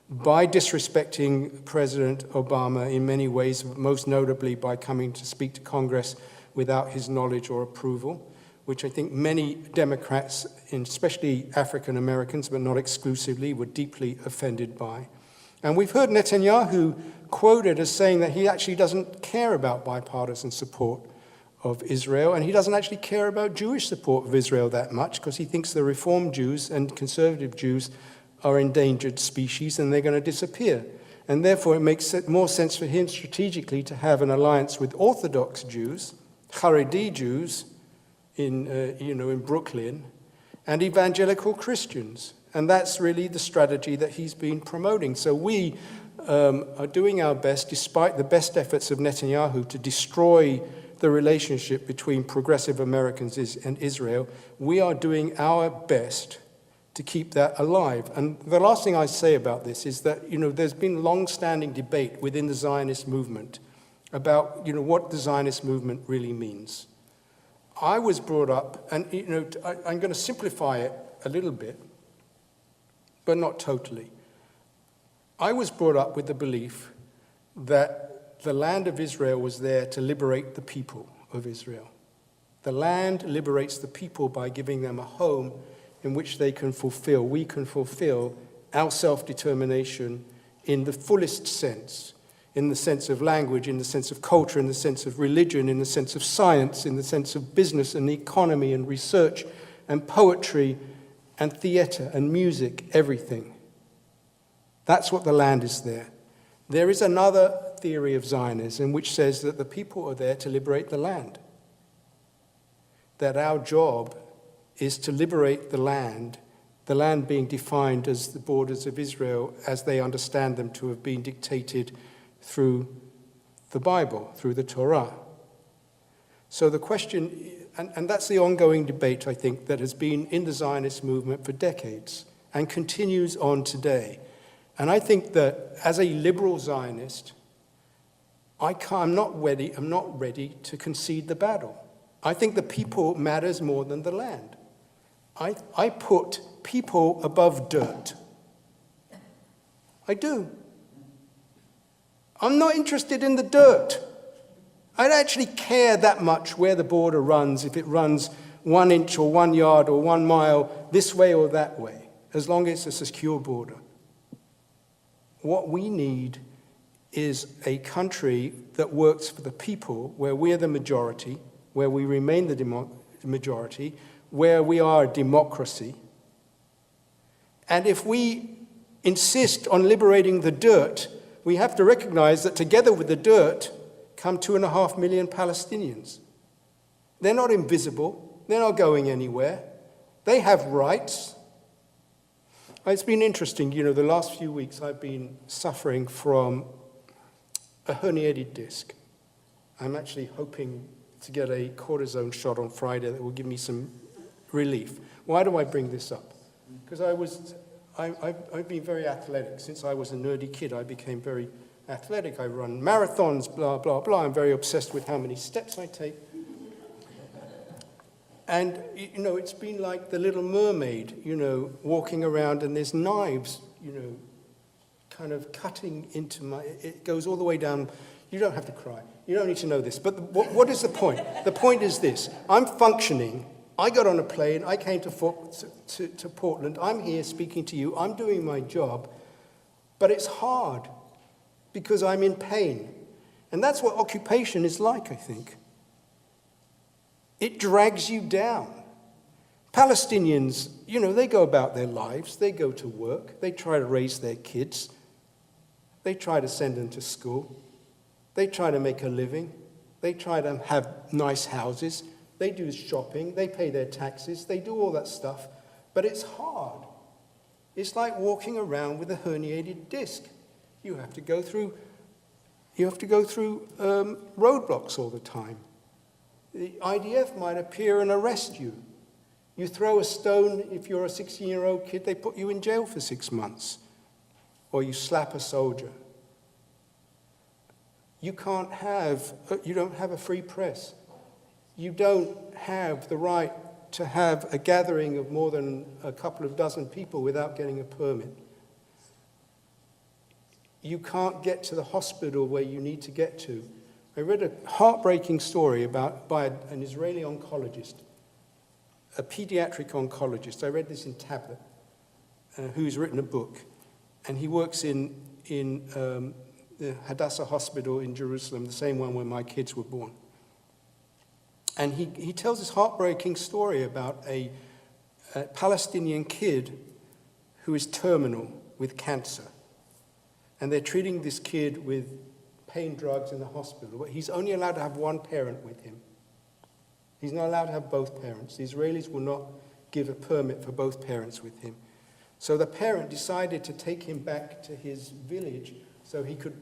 by disrespecting President Obama in many ways, most notably by coming to speak to Congress without his knowledge or approval, which I think many Democrats, especially African Americans, but not exclusively, were deeply offended by. And we've heard Netanyahu quoted as saying that he actually doesn't care about bipartisan support of Israel, and he doesn't actually care about Jewish support of Israel that much, because he thinks the Reform Jews and conservative Jews are endangered species and they're going to disappear. And therefore it makes more sense for him strategically to have an alliance with Orthodox Jews, Haredi Jews, in Brooklyn, and evangelical Christians. And that's really the strategy that he's been promoting. So we are doing our best, despite the best efforts of Netanyahu to destroy the relationship between progressive Americans and Israel. We are doing our best to keep that alive. And the last thing I say about this is that, there's been long-standing debate within the Zionist movement about, what the Zionist movement really means. I was brought up, and I'm going to simplify it a little bit, but not totally. I was brought up with the belief that the land of Israel was there to liberate the people of Israel. The land liberates the people by giving them a home in which we can fulfill our self-determination in the fullest sense, in the sense of language, in the sense of culture, in the sense of religion, in the sense of science, in the sense of business and economy and research and poetry and theater and music, everything. That's what the land is there. There is another theory of Zionism which says that the people are there to liberate the land. That our job is to liberate the land being defined as the borders of Israel as they understand them to have been dictated through the Bible, through the Torah. So the question, and that's the ongoing debate, I think, that has been in the Zionist movement for decades and continues on today. And I think that as a liberal Zionist, I'm not ready to concede the battle. I think the people matters more than the land. I put people above dirt. I do. I'm not interested in the dirt. I don't actually care that much where the border runs, if it runs 1 inch or 1 yard or 1 mile this way or that way, as long as it's a secure border. What we need is a country that works for the people, where we're the majority, where we remain the majority, where we are a democracy. And if we insist on liberating the dirt, we have to recognize that together with the dirt come 2.5 million Palestinians. They're not invisible. They're not going anywhere. They have rights. It's been interesting, the last few weeks I've been suffering from a herniated disc. I'm actually hoping to get a cortisone shot on Friday that will give me some relief. Why do I bring this up? Because I've been very athletic. Since I was a nerdy kid, I became very athletic. I run marathons, blah, blah, blah. I'm very obsessed with how many steps I take. And, it's been like the Little Mermaid, walking around, and there's knives, kind of cutting into it goes all the way down. You don't have to cry. You don't need to know this. But what is the point? The point is this. I'm functioning. I got on a plane. I came to Portland. I'm here speaking to you. I'm doing my job. But it's hard because I'm in pain. And that's what occupation is like, I think. It drags you down. Palestinians, they go about their lives. They go to work. They try to raise their kids. They try to send them to school. They try to make a living. They try to have nice houses. They do shopping. They pay their taxes. They do all that stuff. But it's hard. It's like walking around with a herniated disc. You have to go through roadblocks all the time. The IDF might appear and arrest you. You throw a stone, if you're a 16-year-old kid, they put you in jail for 6 months. Or you slap a soldier. You don't have a free press. You don't have the right to have a gathering of more than a couple of dozen people without getting a permit. You can't get to the hospital where you need to get to. I read a heartbreaking story by an Israeli oncologist, a pediatric oncologist. I read this in Tablet, who's written a book. And he works in the Hadassah Hospital in Jerusalem, the same one where my kids were born. And he tells this heartbreaking story about a Palestinian kid who is terminal with cancer. And they're treating this kid with pain drugs in the hospital. He's only allowed to have one parent with him. He's not allowed to have both parents. The Israelis will not give a permit for both parents with him. So the parent decided to take him back to his village so he could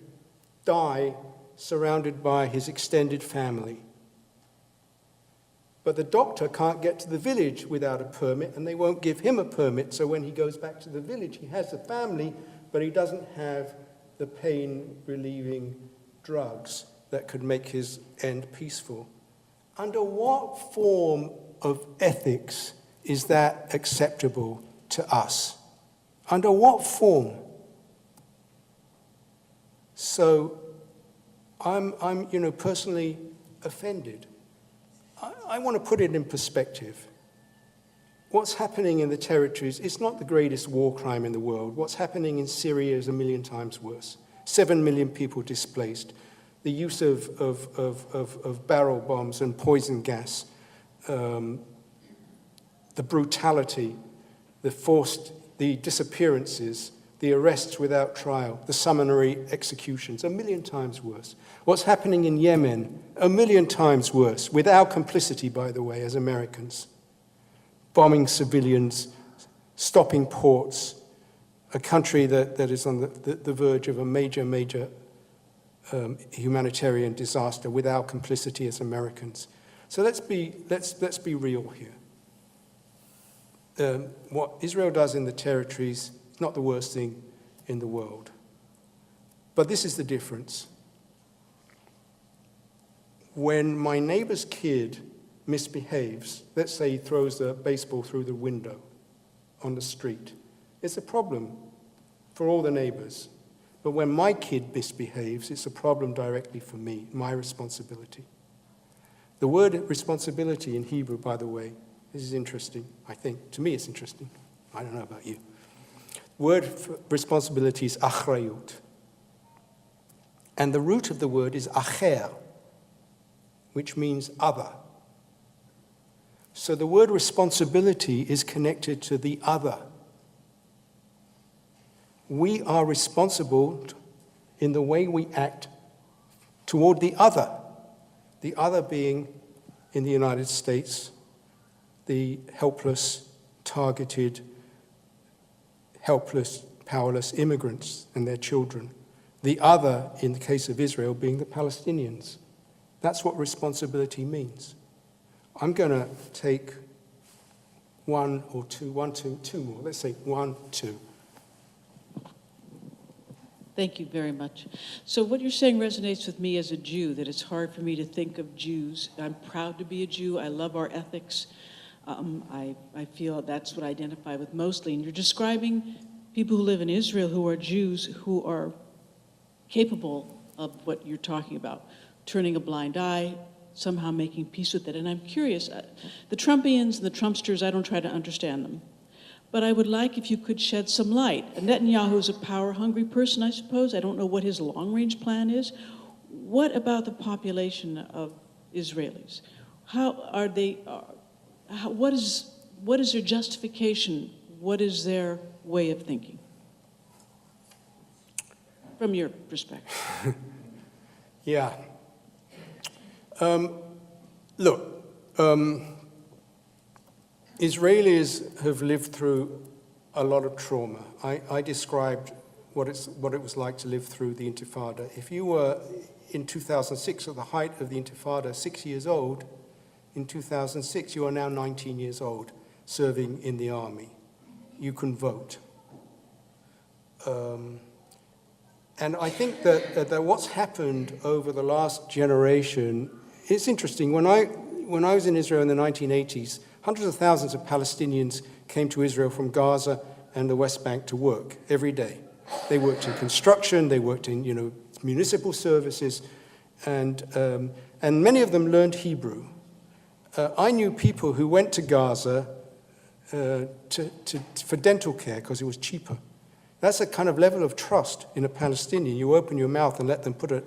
die surrounded by his extended family. But the doctor can't get to the village without a permit, and they won't give him a permit. So when he goes back to the village, he has a family, but he doesn't have the pain-relieving drugs that could make his end peaceful. Under what form of ethics is that acceptable to us? Under what form? So I'm personally offended. I want to put it in perspective. What's happening in the territories is not the greatest war crime in the world. What's happening in Syria is 1 million times worse. 7 million people displaced. The use of barrel bombs and poison gas, the brutality, the disappearances, the arrests without trial, the summary executions, 1,000,000 times worse. What's happening in Yemen, 1,000,000 times worse, with our complicity, by the way, as Americans. Bombing civilians, stopping ports, a country that is on the verge of a major humanitarian disaster with our complicity as Americans. So let's be real here. What Israel does in the territories is not the worst thing in the world. But this is the difference. When my neighbor's kid misbehaves, let's say he throws a baseball through the window on the street, it's a problem for all the neighbors. But when my kid misbehaves, it's a problem directly for me, my responsibility. The word responsibility in Hebrew, by the way, this is interesting, I think. To me, it's interesting. I don't know about you. Word for responsibility is achrayut. And the root of the word is acher, which means other. So the word responsibility is connected to the other. We are responsible in the way we act toward the other being, in the United States, the helpless, targeted, helpless, powerless immigrants and their children. The other, in the case of Israel, being the Palestinians. That's what responsibility means. I'm going to take two more. Let's say 1, 2. Thank you very much. So what you're saying resonates with me as a Jew, that it's hard for me to think of Jews. I'm proud to be a Jew. I love our ethics. I feel that's what I identify with mostly. And you're describing people who live in Israel who are Jews who are capable of what you're talking about, turning a blind eye, somehow making peace with it. And I'm curious, the Trumpians and the Trumpsters, I don't try to understand them. But I would like if you could shed some light. Netanyahu is a power-hungry person, I suppose. I don't know what his long-range plan is. What about the population of Israelis? How are they? What is their justification? What is their way of thinking? From your perspective. Yeah. Israelis have lived through a lot of trauma. I described what it was like to live through the Intifada. If you were in 2006 at the height of the Intifada 6 years old, in 2006 you are now 19 years old, serving in the army. You can vote. And I think that what's happened over the last generation, it's interesting. When I was in Israel in the 1980s, hundreds of thousands of Palestinians came to Israel from Gaza and the West Bank to work every day. They worked in construction, they worked in municipal services, and many of them learned Hebrew. I knew people who went to Gaza for dental care because it was cheaper. That's a kind of level of trust in a Palestinian. You open your mouth and let them put a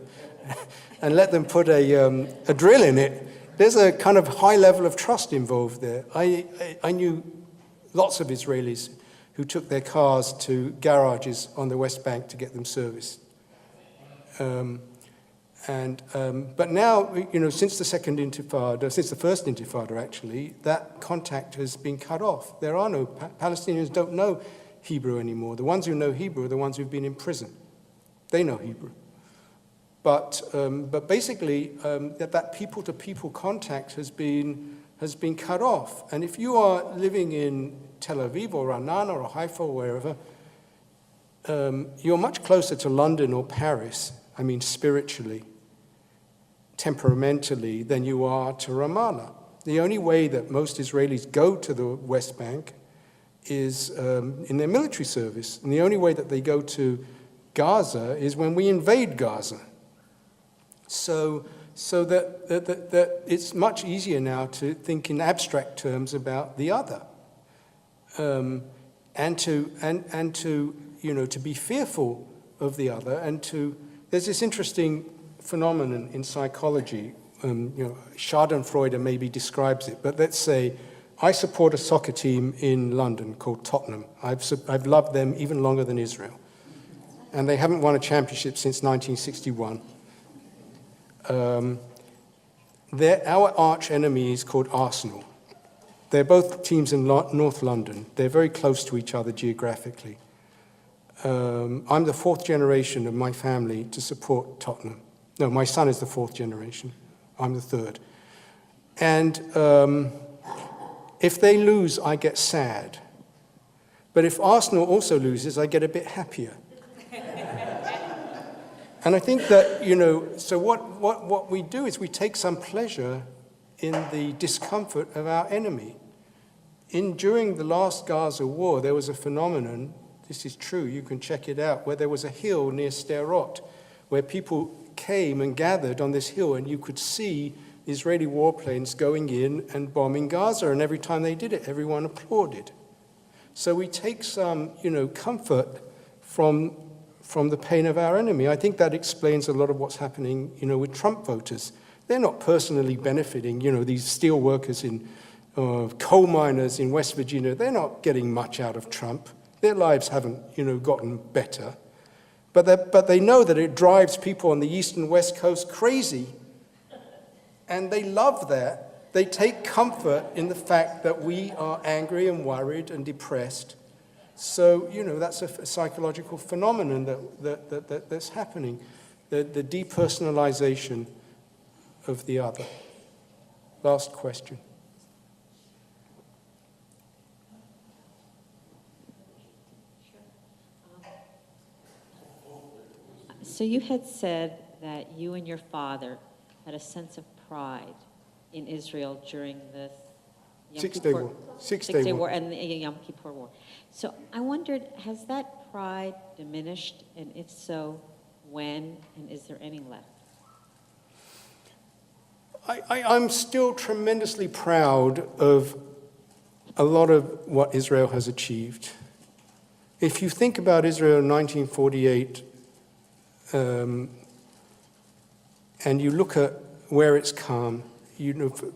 drill in it. There's a kind of high level of trust involved there. I knew lots of Israelis who took their cars to garages on the West Bank to get them serviced. But now, since the second Intifada, since the first Intifada actually, that contact has been cut off. There are no Palestinians don't know Hebrew anymore. The ones who know Hebrew are the ones who've been in prison. They know Hebrew. But basically, that people-to-people contact has been cut off. And if you are living in Tel Aviv or Ra'anana or Haifa or wherever, you're much closer to London or Paris, I mean spiritually, temperamentally, than you are to Ramallah. The only way that most Israelis go to the West Bank is in their military service. And the only way that they go to Gaza is when we invade Gaza. So that it's much easier now to think in abstract terms about the other, and to be fearful of the other, and there's this interesting phenomenon in psychology. Schadenfreude maybe describes it, but let's say I support a soccer team in London called Tottenham. I've loved them even longer than Israel. And they haven't won a championship since 1961. Our arch enemy is called Arsenal. They're both teams in North London. They're very close to each other geographically. I'm the fourth generation of my family to support Tottenham. No, my son is the fourth generation. I'm the third. And if they lose, I get sad. But if Arsenal also loses, I get a bit happier. And I think that, so what we do is we take some pleasure in the discomfort of our enemy. During the last Gaza war, there was a phenomenon, this is true, you can check it out, where there was a hill near Sderot, where people came and gathered on this hill, and you could see Israeli warplanes going in and bombing Gaza, and every time they did it, everyone applauded. So we take some, comfort from the pain of our enemy. I think that explains a lot of what's happening, with Trump voters. They're not personally benefiting, these steel workers in coal miners in West Virginia, they're not getting much out of Trump. Their lives haven't, gotten better. But they know that it drives people on the East and West Coast crazy. And they love that. They take comfort in the fact that we are angry and worried and depressed. So, that's a psychological phenomenon that's happening, the depersonalization of the other. Last question. So you had said that you and your father had a sense of pride in Israel during this Six-Day War. Six-Day War and the Yom Kippur War. So I wondered, has that pride diminished? And if so, when? And is there any left? I'm still tremendously proud of a lot of what Israel has achieved. If you think about Israel in 1948, and you look at where it's come,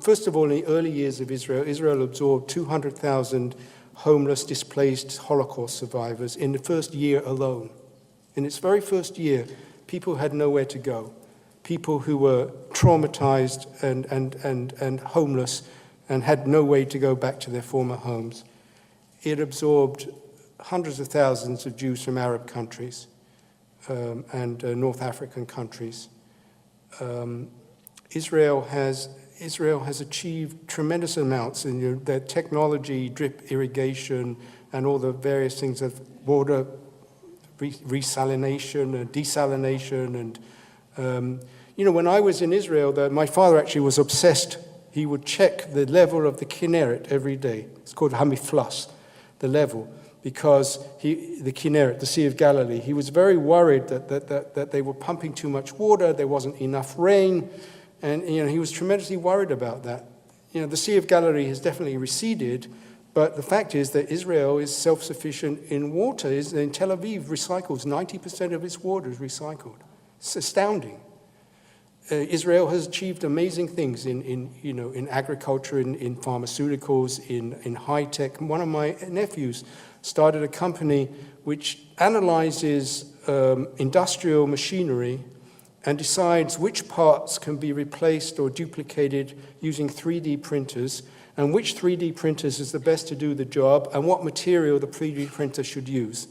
first of all, in the early years of Israel absorbed 200,000 homeless, displaced Holocaust survivors in the first year alone. In its very first year, people had nowhere to go. People who were traumatized and homeless and had no way to go back to their former homes. It absorbed hundreds of thousands of Jews from Arab countries and North African countries. Israel has achieved tremendous amounts in their technology, drip irrigation, and all the various things of water resalination and desalination. And, when I was in Israel, my father actually was obsessed. He would check the level of the Kinneret every day. It's called Hamiflas, the level, because the Kinneret, the Sea of Galilee, he was very worried that they were pumping too much water, there wasn't enough rain. And he was tremendously worried about that. The Sea of Galilee has definitely receded, but the fact is that Israel is self-sufficient in water. In Tel Aviv, recycles 90% of its water is recycled. It's astounding. Israel has achieved amazing things in agriculture, in pharmaceuticals, in high tech. One of my nephews started a company which analyzes industrial machinery and decides which parts can be replaced or duplicated using 3D printers, and which 3D printers is the best to do the job, and what material the 3D printer should use.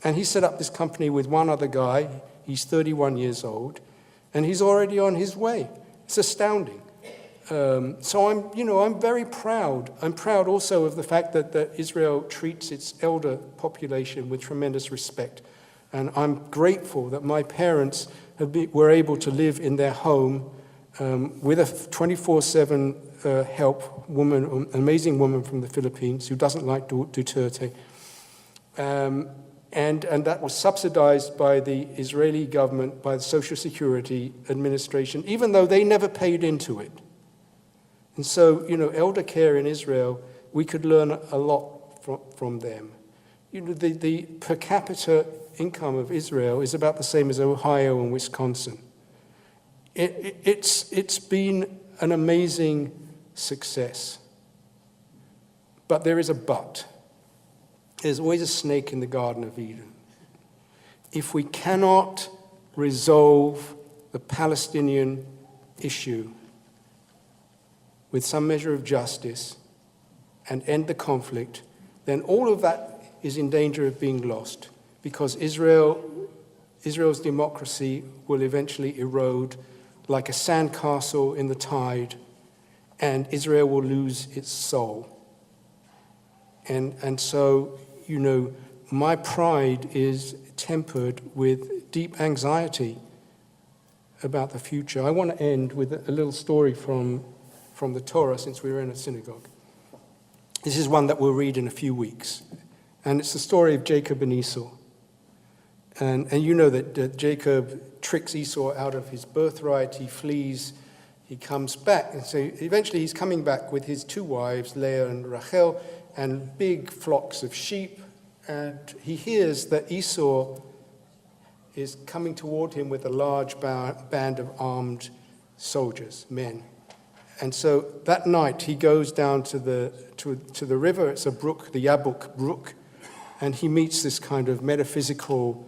And he set up this company with one other guy. He's 31 years old, and he's already on his way. It's astounding. So I'm very proud. I'm proud also of the fact that Israel treats its elder population with tremendous respect. And I'm grateful that my parents were able to live in their home with a 24/7 help woman, an amazing woman from the Philippines who doesn't like Duterte. And that was subsidized by the Israeli government, by the Social Security Administration, even though they never paid into it. And so, elder care in Israel, we could learn a lot from them. The per capita income of Israel is about the same as Ohio and Wisconsin. It's been an amazing success. But there is a but. There's always a snake in the Garden of Eden. If we cannot resolve the Palestinian issue with some measure of justice and end the conflict, then all of that is in danger of being lost, because Israel's democracy will eventually erode like a sandcastle in the tide, and Israel will lose its soul. And so, you know, my pride is tempered with deep anxiety about the future. I want to end with a little story from the Torah, since we were in a synagogue. This is one that we'll read in a few weeks. And it's the story of Jacob and Esau. And you know that Jacob tricks Esau out of his birthright. He flees. He comes back. And so eventually he's coming back with his two wives, Leah and Rachel, and big flocks of sheep. And he hears that Esau is coming toward him with a large band of armed soldiers, men. And so that night he goes down to the river. It's a brook, the Yabuk Brook, and he meets this kind of metaphysical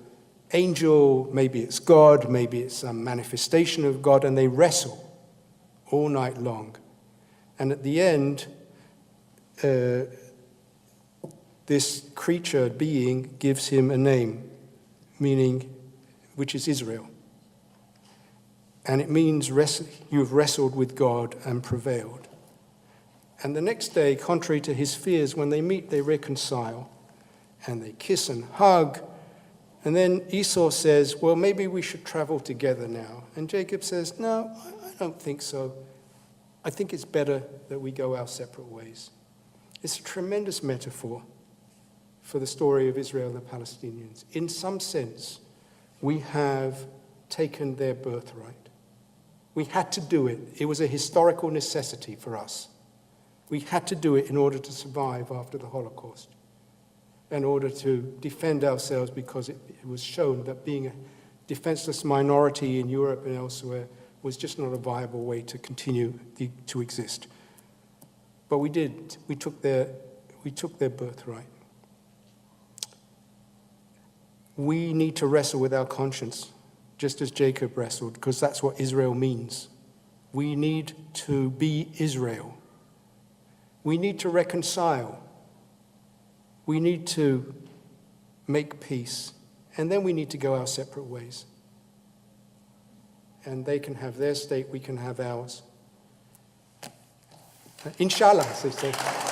angel. Maybe it's God, maybe it's some manifestation of God, and they wrestle all night long. And at the end, this creature being gives him a name, meaning, which is Israel. And it means you have wrestled with God and prevailed. And the next day, contrary to his fears, when they meet, they reconcile. And they kiss and hug. And then Esau says, well, maybe we should travel together now. And Jacob says, no, I don't think so. I think it's better that we go our separate ways. It's a tremendous metaphor for the story of Israel and the Palestinians. In some sense, we have taken their birthright. We had to do it. It was a historical necessity for us. We had to do it in order to survive after the Holocaust, in order to defend ourselves, because it was shown that being a defenseless minority in Europe and elsewhere was just not a viable way to continue to exist. But we did. We took their birthright. We need to wrestle with our conscience, just as Jacob wrestled, because that's what Israel means. We need to be Israel. We need to reconcile. We need to make peace. And then we need to go our separate ways. And they can have their state, we can have ours. Inshallah, as they say.